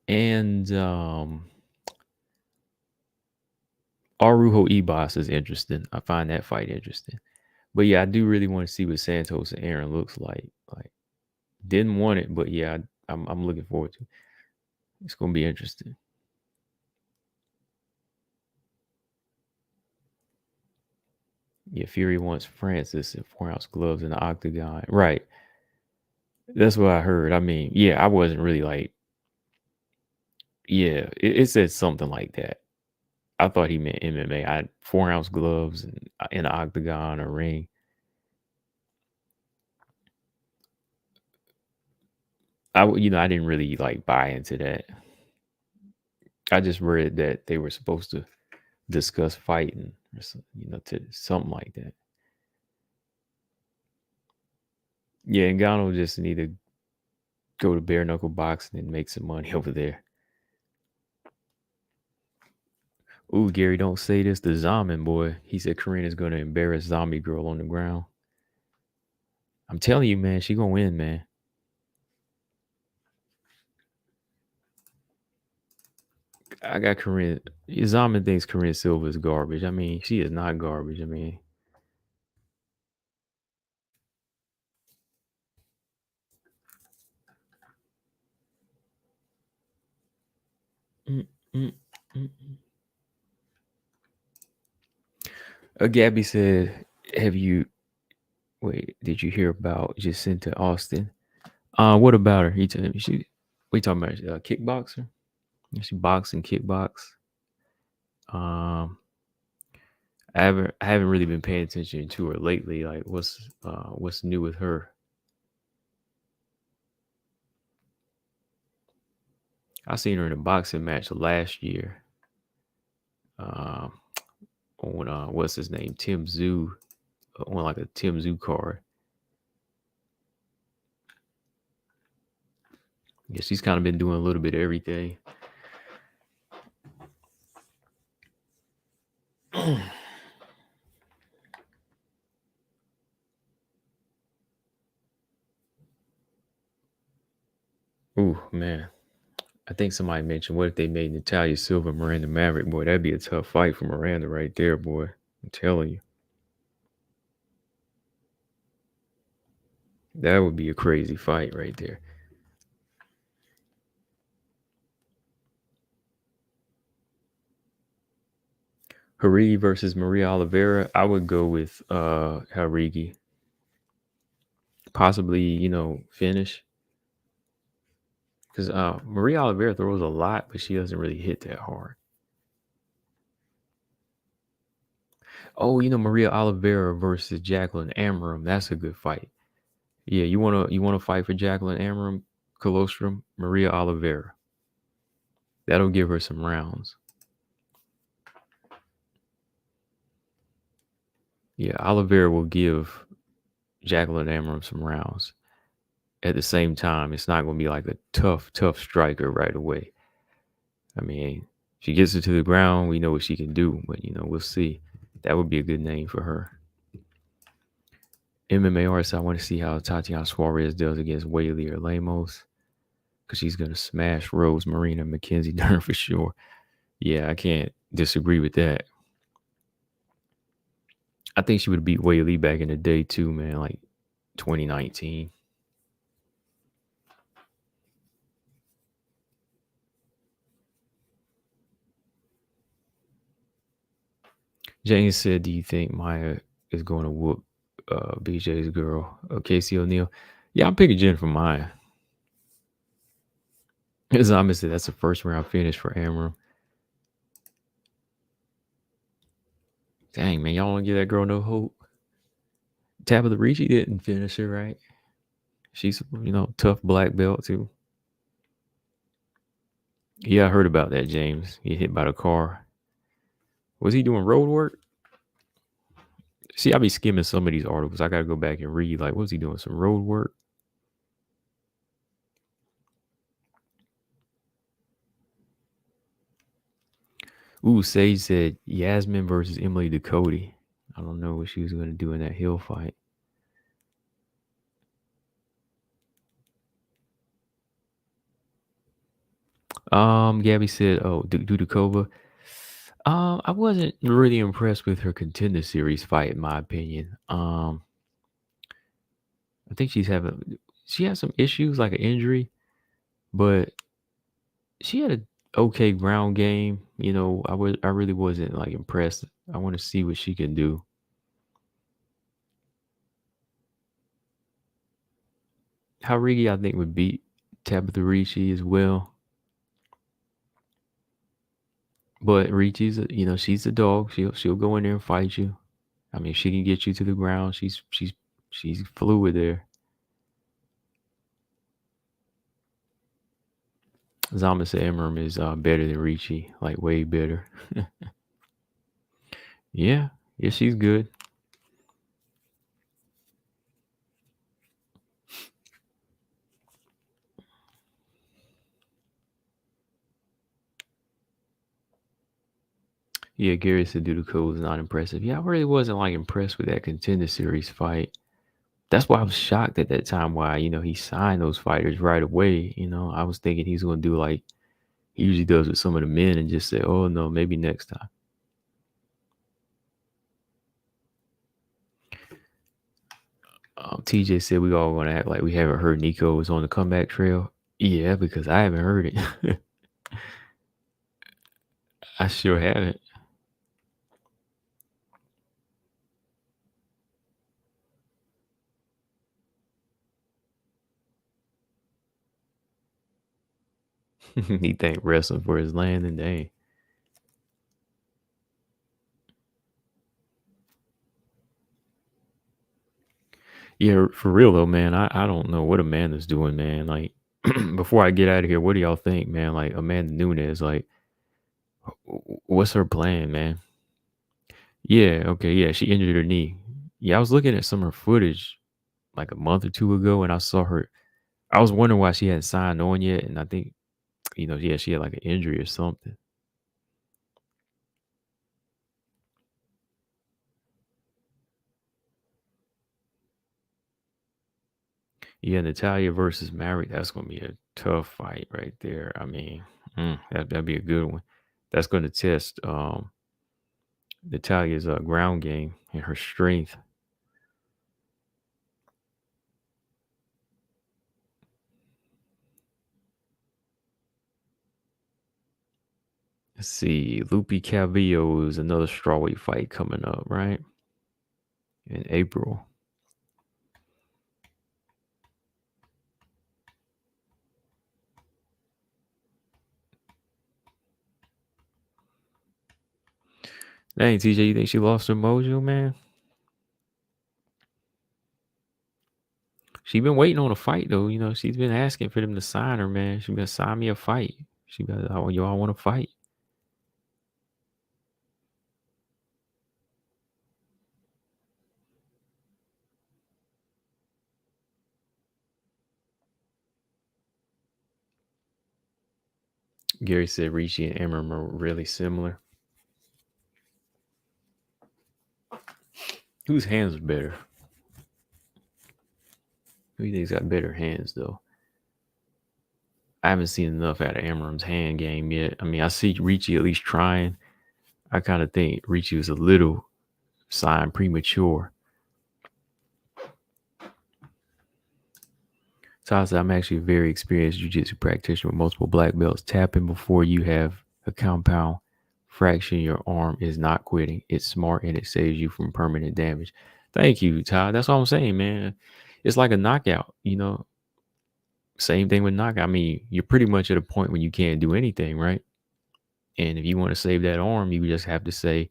And Arujo Ebas is interesting. I find that fight interesting. But yeah, I do really want to see what Santos and Aaron looks like. Like, didn't want it, but yeah, I'm looking forward to it. It's gonna be interesting. Yeah, Fury wants Francis in 4-ounce gloves in the octagon. Right. That's what I heard. I mean, yeah, I wasn't really like, yeah, it said something like that. I thought he meant MMA. 4-ounce gloves and in the octagon or ring. I didn't really like buy into that. I just read that they were supposed to discuss fighting or to something like that. Yeah, and Gano just need to go to bare knuckle boxing and make some money over there. Ooh, Gary, don't say this to Zaman boy. He said Karina's gonna embarrass Zombie Girl on the ground. I'm telling you, man, she gonna win, man. I got Corinne. Zaman thinks Corinne Silva is garbage. I mean, she is not garbage. I mean, mm, mm, mm. Gabby said, "Have you? Wait, did you hear about Jacinta Austin? What about her? He told me she. We talking about kickboxer? She box and kickbox. Um, I haven't really been paying attention to her lately. Like, what's new with her? I seen her in a boxing match last year. Um, on what's his name? Tim Zoo on like a Tim Zoo card. Yeah, she's kind of been doing a little bit of everything. Ooh, man. I think somebody mentioned what if they made Natalia Silva Miranda Maverick? Boy, that'd be a tough fight for Miranda right there, boy. I'm telling you. That would be a crazy fight right there. Harigi versus Maria Oliveira. I would go with Harigi. Possibly, finish. Because Maria Oliveira throws a lot, but she doesn't really hit that hard. Oh, Maria Oliveira versus Jacqueline Amorim. That's a good fight. Yeah, you wanna fight for Jacqueline Amorim, Colostrum, Maria Oliveira. That'll give her some rounds. Yeah, Oliveira will give Jacqueline Amorim some rounds. At the same time, it's not gonna be like a tough striker right away. I mean, she gets her to the ground, we know what she can do, but we'll see. That would be a good name for her. MMA artist, I want to see how Tatiana Suarez does against Whaley or Lemos. Because she's gonna smash Rose, Marina, Mackenzie Dern for sure. Yeah, I can't disagree with that. I think she would beat Whaley back in the day too, man, like 2019. James said, "Do you think Maya is going to whoop BJ's girl, Casey O'Neill. Yeah, I'm picking Jen for mine. As I'm said, that's a first round finish for Amram. Dang, man, y'all want to give that girl no hope? Tabitha Ricci didn't finish it right. She's, tough black belt too. Yeah, I heard about that, James. He hit by the car. Was he doing road work? See, I be skimming some of these articles. I gotta go back and read. Like, what was he doing? Some road work? Ooh, Sage said Yasmin versus Emily Ducote. I don't know what she was gonna do in that hill fight. Gabby said, "Oh, Dudukova." I wasn't really impressed with her contender series fight, in my opinion. I think she has some issues like an injury, but she had a okay ground game. I really wasn't like impressed. I want to see what she can do. Haurigi, I think, would beat Tabitha Ricci as well. But Ricci's, she's a dog. She'll go in there and fight you. I mean, she can get you to the ground. She's fluid there. Zamas Emram is better than Ricci, like way better. Yeah, she's good. Yeah, Gary Suduko was not impressive. Yeah, I really wasn't like impressed with that contender series fight. That's why I was shocked at that time why, he signed those fighters right away. I was thinking he's going to do like he usually does with some of the men and just say, oh, no, maybe next time. TJ said we all going to act like we haven't heard Nico was on the comeback trail. Yeah, because I haven't heard it. I sure haven't. He thanked wrestling for his landing. Dang. Yeah, for real though, man. I don't know what Amanda's doing, man. Like, before I get out of here, what do y'all think, man? Like Amanda Nunes, like, what's her plan, man? Yeah, okay, yeah, she injured her knee. Yeah, I was looking at some of her footage like a month or two ago, and I saw her. I was wondering why she hadn't signed on yet, and I think, yeah, she had like an injury or something. Yeah, Natalia versus Maverick, that's gonna be a tough fight right there. I mean, that'd be a good one. That's gonna test Natalia's ground game and her strength. Let's see. Lupi Calvillo is another strawweight fight coming up, right? In April. Dang, TJ, you think she lost her mojo, man? She been waiting on a fight though. She's been asking for them to sign her, man. She been sign me a fight. She been, oh, y'all want to fight? Gary said Ricci and Emram are really similar. Whose hands are better? Who do you think's got better hands though? I haven't seen enough out of Emram's hand game yet. I mean, I see Ricci at least trying. I kind of think Ricci was a little signed premature. Todd said, I'm actually a very experienced jiu-jitsu practitioner with multiple black belts. Tapping before you have a compound fracture in your arm is not quitting. It's smart and it saves you from permanent damage. Thank you, Todd. That's what I'm saying, man. It's like a knockout, you know. Same thing with knockout. I mean, you're pretty much at a point when you can't do anything, right? And if you want to save that arm, you just have to say,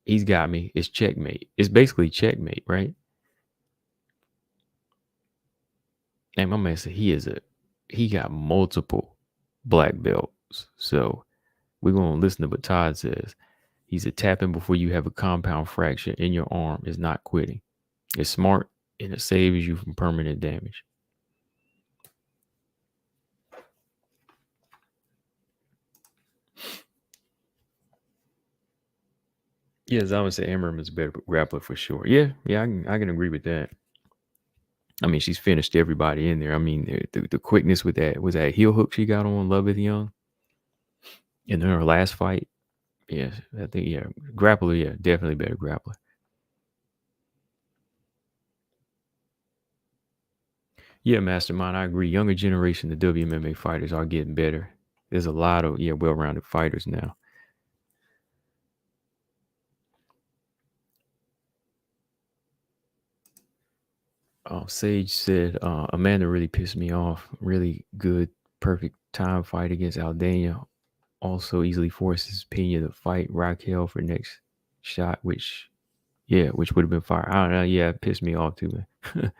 he's got me. It's checkmate. It's basically checkmate, right? And my man said he got multiple black belts. So we're gonna listen to what Todd says. He said tapping before you have a compound fracture in your arm is not quitting. It's smart and it saves you from permanent damage. Yes, I would say Amram is a better grappler for sure. Yeah, I can agree with that. I mean, she's finished everybody in there. I mean, the quickness with that was that heel hook she got on Love Is Young in her last fight. Yeah, I think grappler. Yeah, definitely better grappler. Yeah, Mastermind. I agree. Younger generation, the WMMA fighters are getting better. There's a lot of well-rounded fighters now. Sage said Amanda really pissed me off. Really good, perfect time fight against Aldana. Also easily forces Pena to fight Raquel for next shot, which would have been fire. I don't know. Yeah, it pissed me off too, man.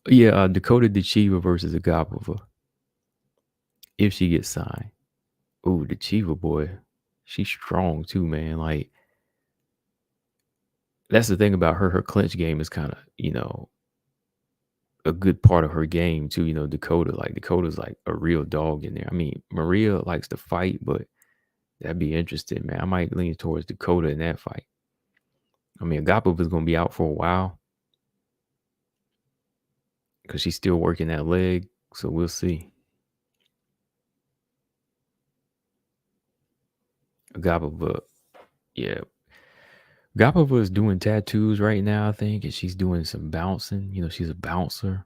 Yeah, Dakota Dechiva versus Agapova. If she gets signed. Ooh, Dechiva boy. She's strong too, man. Like, that's the thing about her. Her clinch game is kind of, a good part of her game too. Dakota's like a real dog in there. I mean, Maria likes to fight, but that'd be interesting, man. I might lean towards Dakota in that fight. I mean, Agapova is gonna be out for a while because she's still working that leg, so we'll see. Agapova, yeah. Agapova is doing tattoos right now, I think, and she's doing some bouncing. She's a bouncer.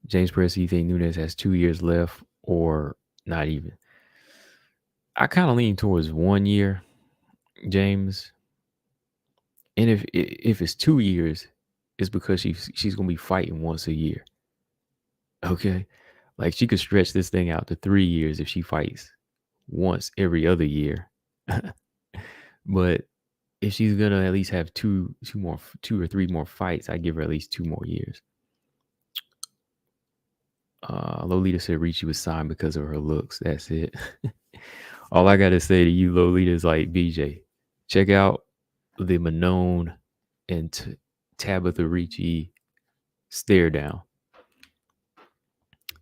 James Press, you think Nunes has 2 years left or not even? I kind of lean towards 1 year, James. And if it's 2 years, it's because she's gonna be fighting once a year. Okay. Like she could stretch this thing out to 3 years if she fights once every other year. But if she's gonna at least have two or three more fights, I give her at least 2 more years. Lolita said Ricci was signed because of her looks. That's it. All I gotta say to you, Lolita, is like BJ. Check out the Manon and Tabitha Ricci stare down.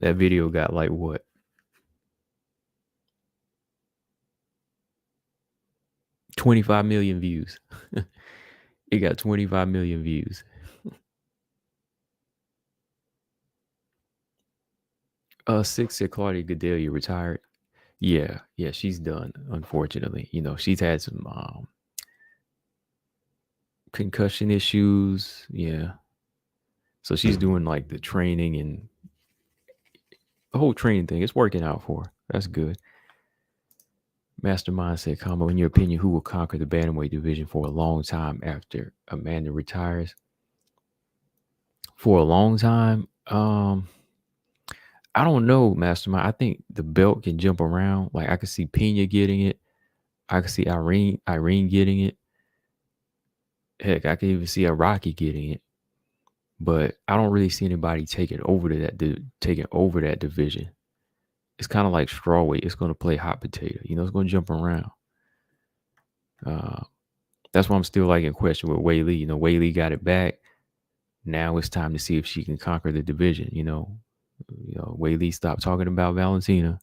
That video got like what? 25 million views. It got 25 million views. 6 said Claudia Gadelia retired. Yeah, she's done, unfortunately. She's had some concussion issues. Yeah. So she's doing like the training and the whole training thing. It's working out for her. That's good. Mastermind said, Combo, in your opinion, who will conquer the bantamweight division for a long time after Amanda retires? For a long time? I don't know, Mastermind. I think the belt can jump around. Like I could see Pena getting it. I could see Irene getting it. Heck, I could even see a Rocky getting it. But I don't really see anybody taking over that division. It's kind of like strawweight. It's going to play hot potato. It's going to jump around. That's why I'm still like in question with Wei Lee. Wei Lee got it back. Now it's time to see if she can conquer the division. Wei Lee stopped talking about Valentina.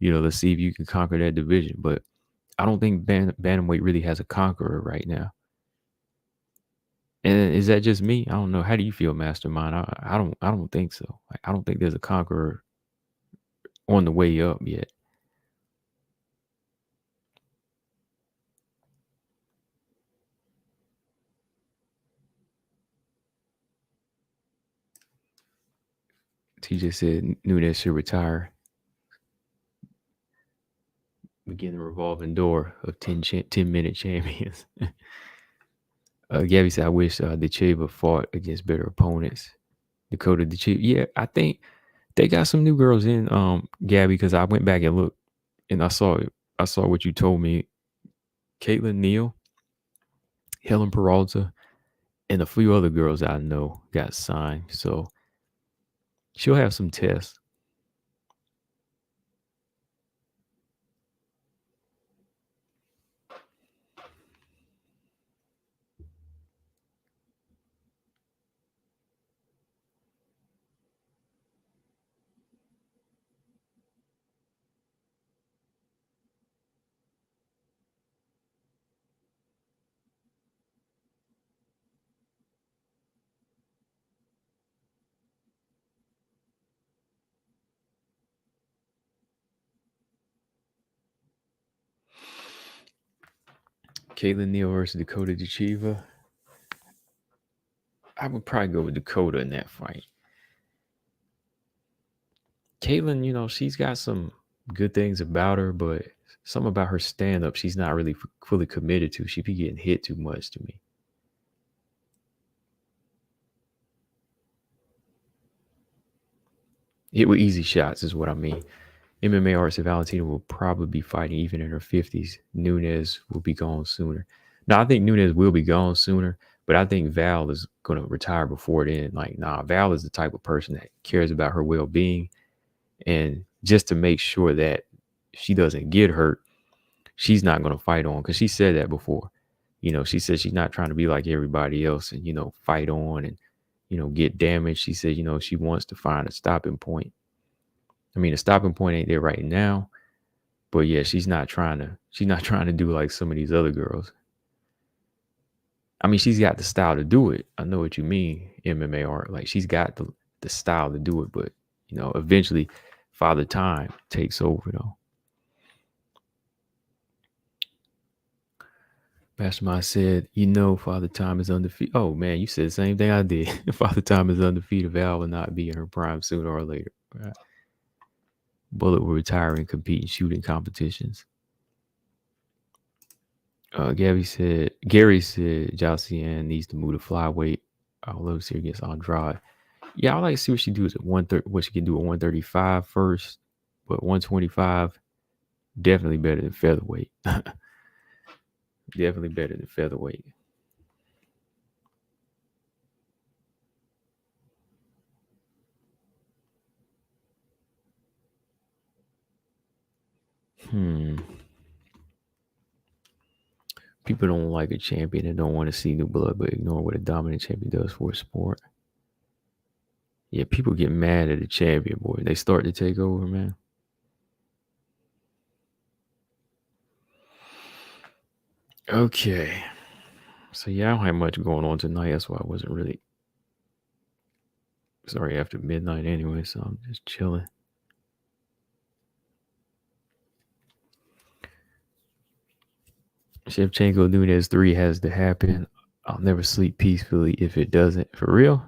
Let's see if you can conquer that division. But I don't think bantamweight really has a conqueror right now. And is that just me? I don't know. How do you feel, Mastermind? I don't think so. Like, I don't think there's a conqueror on the way up yet. TJ said Nunes should retire. Begin the revolving door of 10-minute champions. Gabby said, I wish Decheva fought against better opponents. Dakota Decheva. Yeah, I think they got some new girls in, Gabby, because I went back and looked and I saw it. I saw what you told me. Caitlin Neal, Helen Peralta, and a few other girls I know got signed. So she'll have some tests. Caitlin Neal versus Dakota Decheva. I would probably go with Dakota in that fight. Caitlin, she's got some good things about her, but some about her stand up, she's not really fully committed to. She be getting hit too much to me. Hit with easy shots is what I mean. MMA artist Valentina will probably be fighting even in her 50s. Nunes will be gone sooner. Now, I think Nunes will be gone sooner, but I think Val is going to retire before then. Val is the type of person that cares about her well-being. And just to make sure that she doesn't get hurt, she's not going to fight on, because she said that before. She said she's not trying to be like everybody else and, fight on and, get damaged. She said, she wants to find a stopping point. I mean, the stopping point ain't there right now, but yeah, she's not trying to do like some of these other girls. I mean, she's got the style to do it. I know what you mean, MMA art. Like, she's got the style to do it, but eventually Father Time takes over though. Mastermind said, Father Time is undefeated. Oh man, you said the same thing I did. Father Time is undefeated. Val will not be in her prime sooner or later. Right? Bullet will retire and compete in shooting competitions. Gary said Jalcian needs to move to flyweight. I'll love to see her against Andrade. Yeah, I like to see what she does at 130. What she can do at 135 first, but 125 definitely better than featherweight. Definitely better than featherweight. People don't like a champion and don't want to see new blood, but ignore what a dominant champion does for a sport. Yeah, people get mad at a champion, boy. They start to take over, man. Okay. So yeah, I don't have much going on tonight. That's why I wasn't really sorry after midnight anyway, so I'm just chilling. Shevchenko Nunes 3 has to happen. I'll never sleep peacefully if it doesn't. For real?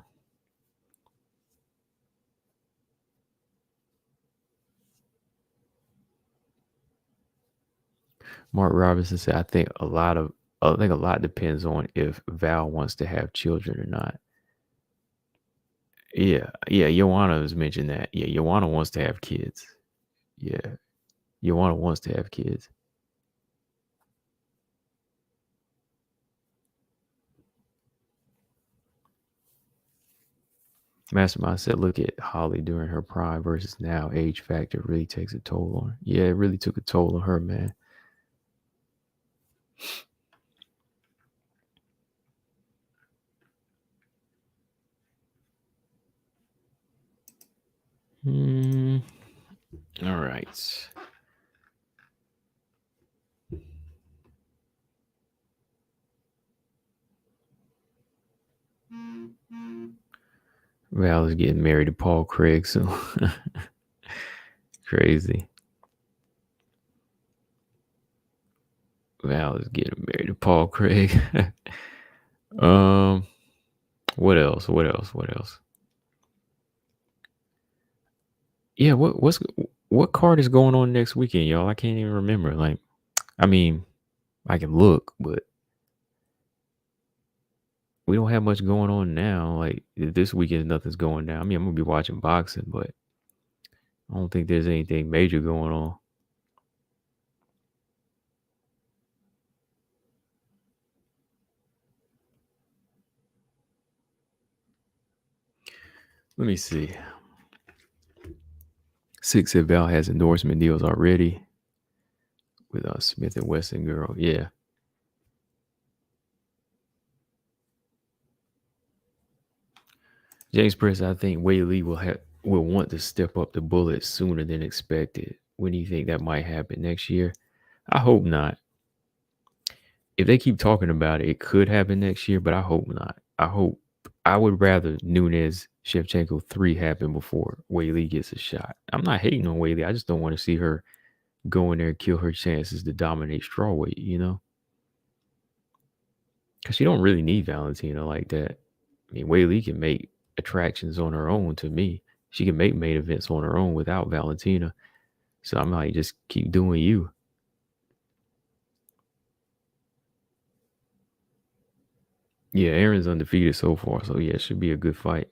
Mark Robinson said, I think a lot depends on if Val wants to have children or not. Yeah, Joanna has mentioned that. Yeah, Joanna wants to have kids. Yeah, Joanna wants to have kids. Mastermind said, look at Holly during her prime versus now. Age factor really takes a toll on her. Yeah, it really took a toll on her, man. All right. Val is getting married to Paul Craig, so crazy. Val is getting married to Paul Craig. What else? Yeah, what card is going on next weekend, y'all? I can't even remember. Like, I mean, I can look, but we don't have much going on now. Like this weekend, nothing's going down. I mean, I'm gonna be watching boxing, but I don't think there's anything major going on. Let me see. Six said Val has endorsement deals already with Smith and Wesson girl. Yeah. James Press, I think Wei Lee will want to step up the bullet sooner than expected. When do you think that might happen next year? I hope not. If they keep talking about it, it could happen next year, but I hope not. I would rather Nunes Shevchenko 3 happen before Wei Lee gets a shot. I'm not hating on Wei Lee. I just don't want to see her go in there and kill her chances to dominate strawweight, you know? Because she don't really need Valentina like that. I mean, Wei Lee can make attractions on her own to me. She can make main events on her own without Valentina. So I might just keep doing you. Yeah, Aaron's undefeated so far. So yeah, it should be a good fight.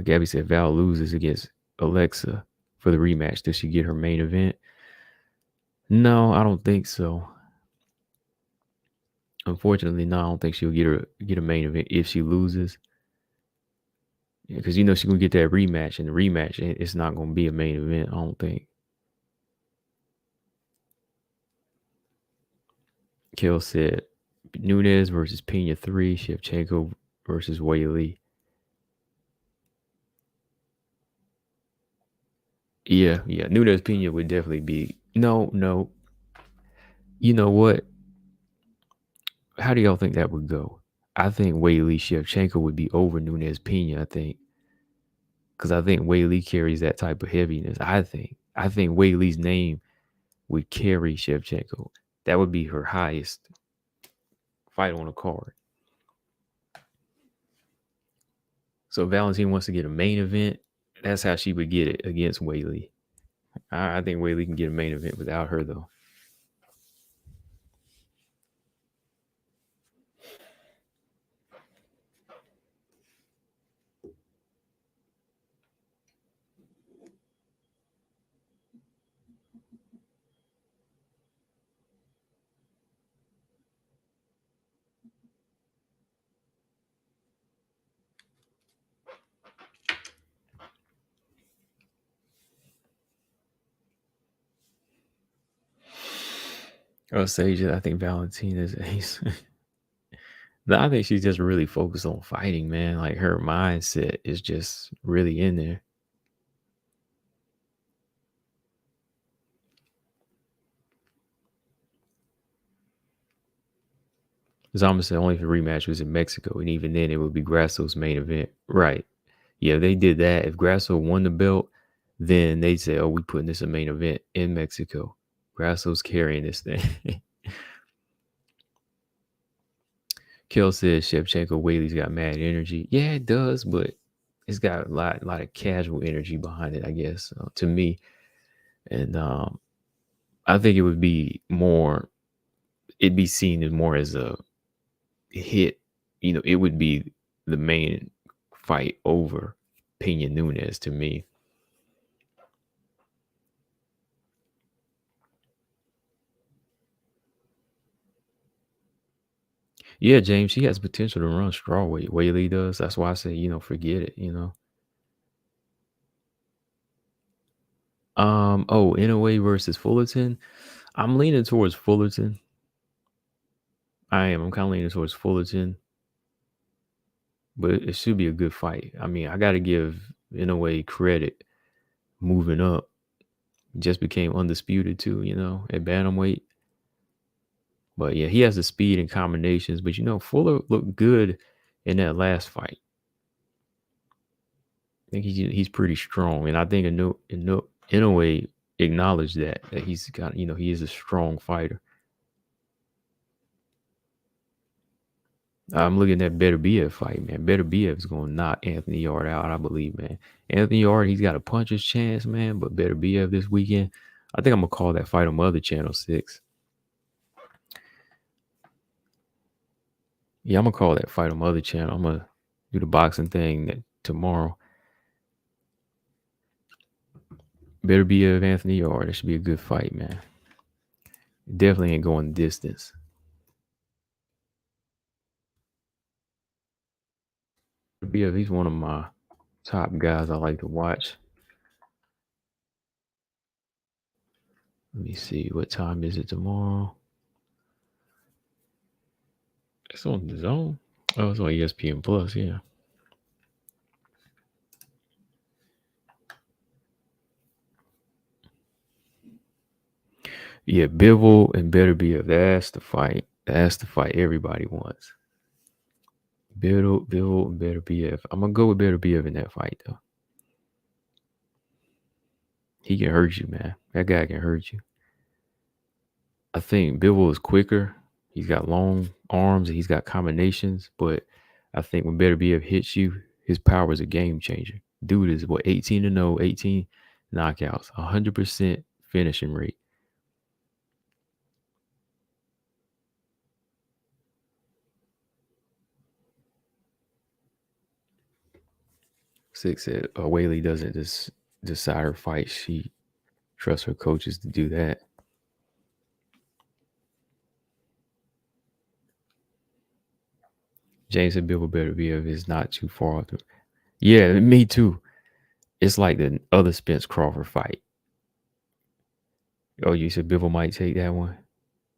Gabby said Val loses against Alexa for the rematch. Does she get her main event? No, I don't think so. Unfortunately, no, I don't think she'll get a main event if she loses. Because you know she's gonna get that rematch, and the rematch it's not gonna be a main event. I don't think. Kel said Nunes versus Pena 3, Shevchenko versus Wei Lee. Yeah. Nunes Pena would definitely be no. You know what? How do y'all think that would go? I think Wei Lee Shevchenko would be over Nunes Pena, I think. Because I think Wei Lee carries that type of heaviness. I think Wei Lee's name would carry Shevchenko. That would be her highest fight on the card. So Valentina wants to get a main event. That's how she would get it against Wei Lee. I think Wei Lee can get a main event without her, though. Oh, Sage, I think Valentina's ace. I think she's just really focused on fighting, man. Like her mindset is just really in there. Zama said only if the rematch was in Mexico, and even then it would be Grasso's main event. Right. Yeah, they did that. If Grasso won the belt, then they'd say, oh, we putting this a main event in Mexico. Grasso's carrying this thing. Kel says Shevchenko Whaley's got mad energy. Yeah, it does, but it's got a lot of casual energy behind it, I guess, to me. And I think it would be more, it'd be seen as more as a hit. You know, it would be the main fight over Pena Nunes to me. Yeah, James, she has potential to run strawweight. Whaley does. That's why I say, forget it, Inouye versus Fullerton. I'm leaning towards Fullerton. I am. I'm kind of leaning towards Fullerton. But it should be a good fight. I mean, I got to give Inouye credit moving up. Just became undisputed too, at bantamweight. But yeah, he has the speed and combinations. But Fuller looked good in that last fight. I think he's pretty strong, and I think Inouye acknowledged that he's got he is a strong fighter. I'm looking at Better BF fight, man. Better BF is going to knock Anthony Yard out, I believe, man. Anthony Yard, he's got a puncher's chance, man. But Better BF this weekend, I think I'm going to call that fight on my other channel, 6. Yeah, I'm going to call that fight on my other channel. I'm going to do the boxing thing tomorrow. Better BF Anthony Yard. That should be a good fight, man. Definitely ain't going distance. BF, he's one of my top guys I like to watch. Let me see. What time is it tomorrow? It's on the zone. Oh, it's on ESPN Plus, yeah. Yeah, Bivol and Better BF. That's the fight. That's the fight everybody wants. Bivol and Better BF. I'm gonna go with Better BF in that fight though. He can hurt you, man. That guy can hurt you. I think Bivol is quicker. He's got long arms and he's got combinations, but I think when Better BF hits you, his power is a game changer. Dude is 18-0, 18 knockouts, 100% finishing rate. 6 said Whaley doesn't just decide her fight. She trusts her coaches to do that. James said Bill Better BF is not too far off. Yeah, me too. It's like the other Spence Crawford fight. Oh, you said Bivol might take that one?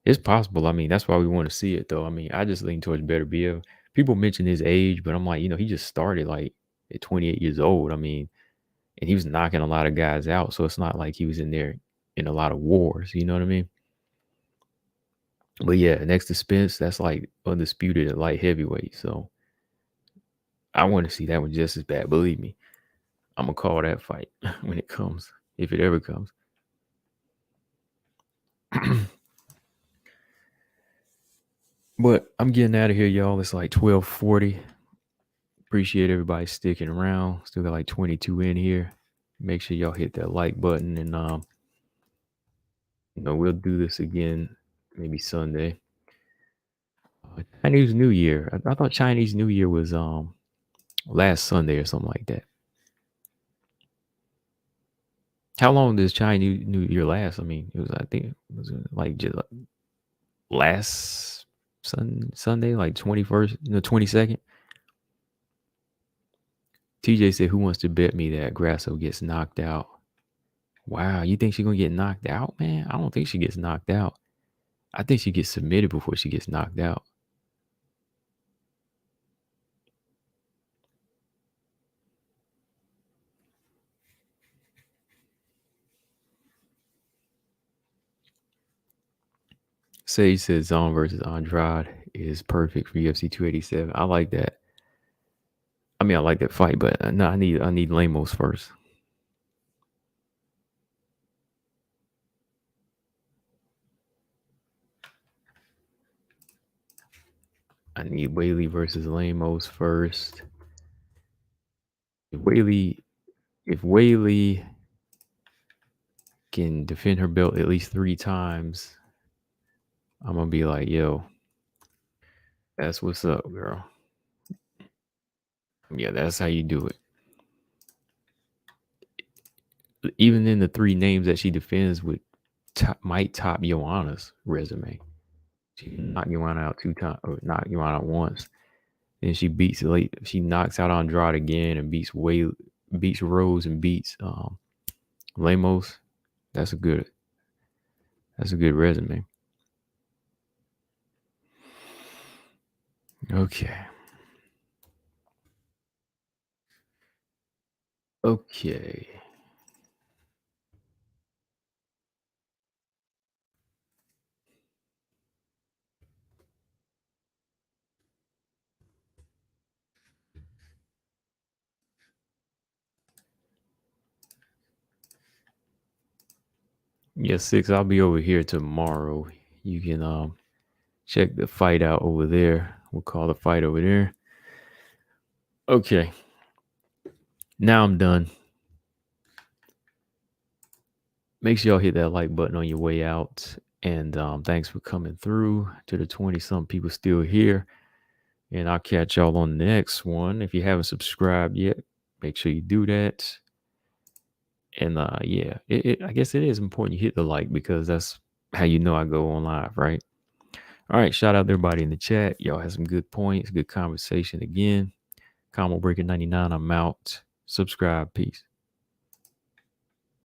It's possible. I mean, that's why we want to see it, though. I mean, I just lean towards Better BF. People mention his age, but I'm like, he just started like at 28 years old. I mean, and he was knocking a lot of guys out, so it's not like he was in there in a lot of wars. You know what I mean? But yeah, next to Spence, that's like undisputed at light heavyweight. So I want to see that one just as bad. Believe me, I'm gonna call that fight when it comes, if it ever comes. But I'm getting out of here, y'all. It's like 12:40. Appreciate everybody sticking around. Still got like 22 in here. Make sure y'all hit that like button, and we'll do this again maybe Sunday. Chinese New Year. I thought Chinese New Year was last Sunday or something like that. How long does Chinese New Year last? I mean, I think it was like just last Sunday, like 21st, 22nd. TJ said, "Who wants to bet me that Grasso gets knocked out?" Wow, you think she's gonna get knocked out, man? I don't think she gets knocked out. I think she gets submitted before she gets knocked out. Sage says Zone versus Andrade is perfect for UFC 287. I like that. I mean, I like that fight, but no, I need Lamos first. I need Whaley versus Lamos first. If Whaley can defend her belt at least 3 times, I'm gonna be like, yo, that's what's up, girl. Yeah, that's how you do it. Even in the 3 names that she defends with might top Joanna's resume. She knocked Joanna out 2 times, or knocked Joanna out once. Then she knocks out Andrade again and beats Rose and beats Lemos. That's a good resume. Okay. Yeah, 6. I'll be over here tomorrow. You can check the fight out over there. We'll call the fight over there. Okay. Now I'm done. Make sure y'all hit that like button on your way out. And thanks for coming through to the 20-some people still here. And I'll catch y'all on the next one. If you haven't subscribed yet, make sure you do that. And yeah, I guess it is important you hit the like, because that's how you know I go on live, right? All right, shout out to everybody in the chat. Y'all had some good points, good conversation again. Combo Breaker 99, I'm out. Subscribe, peace.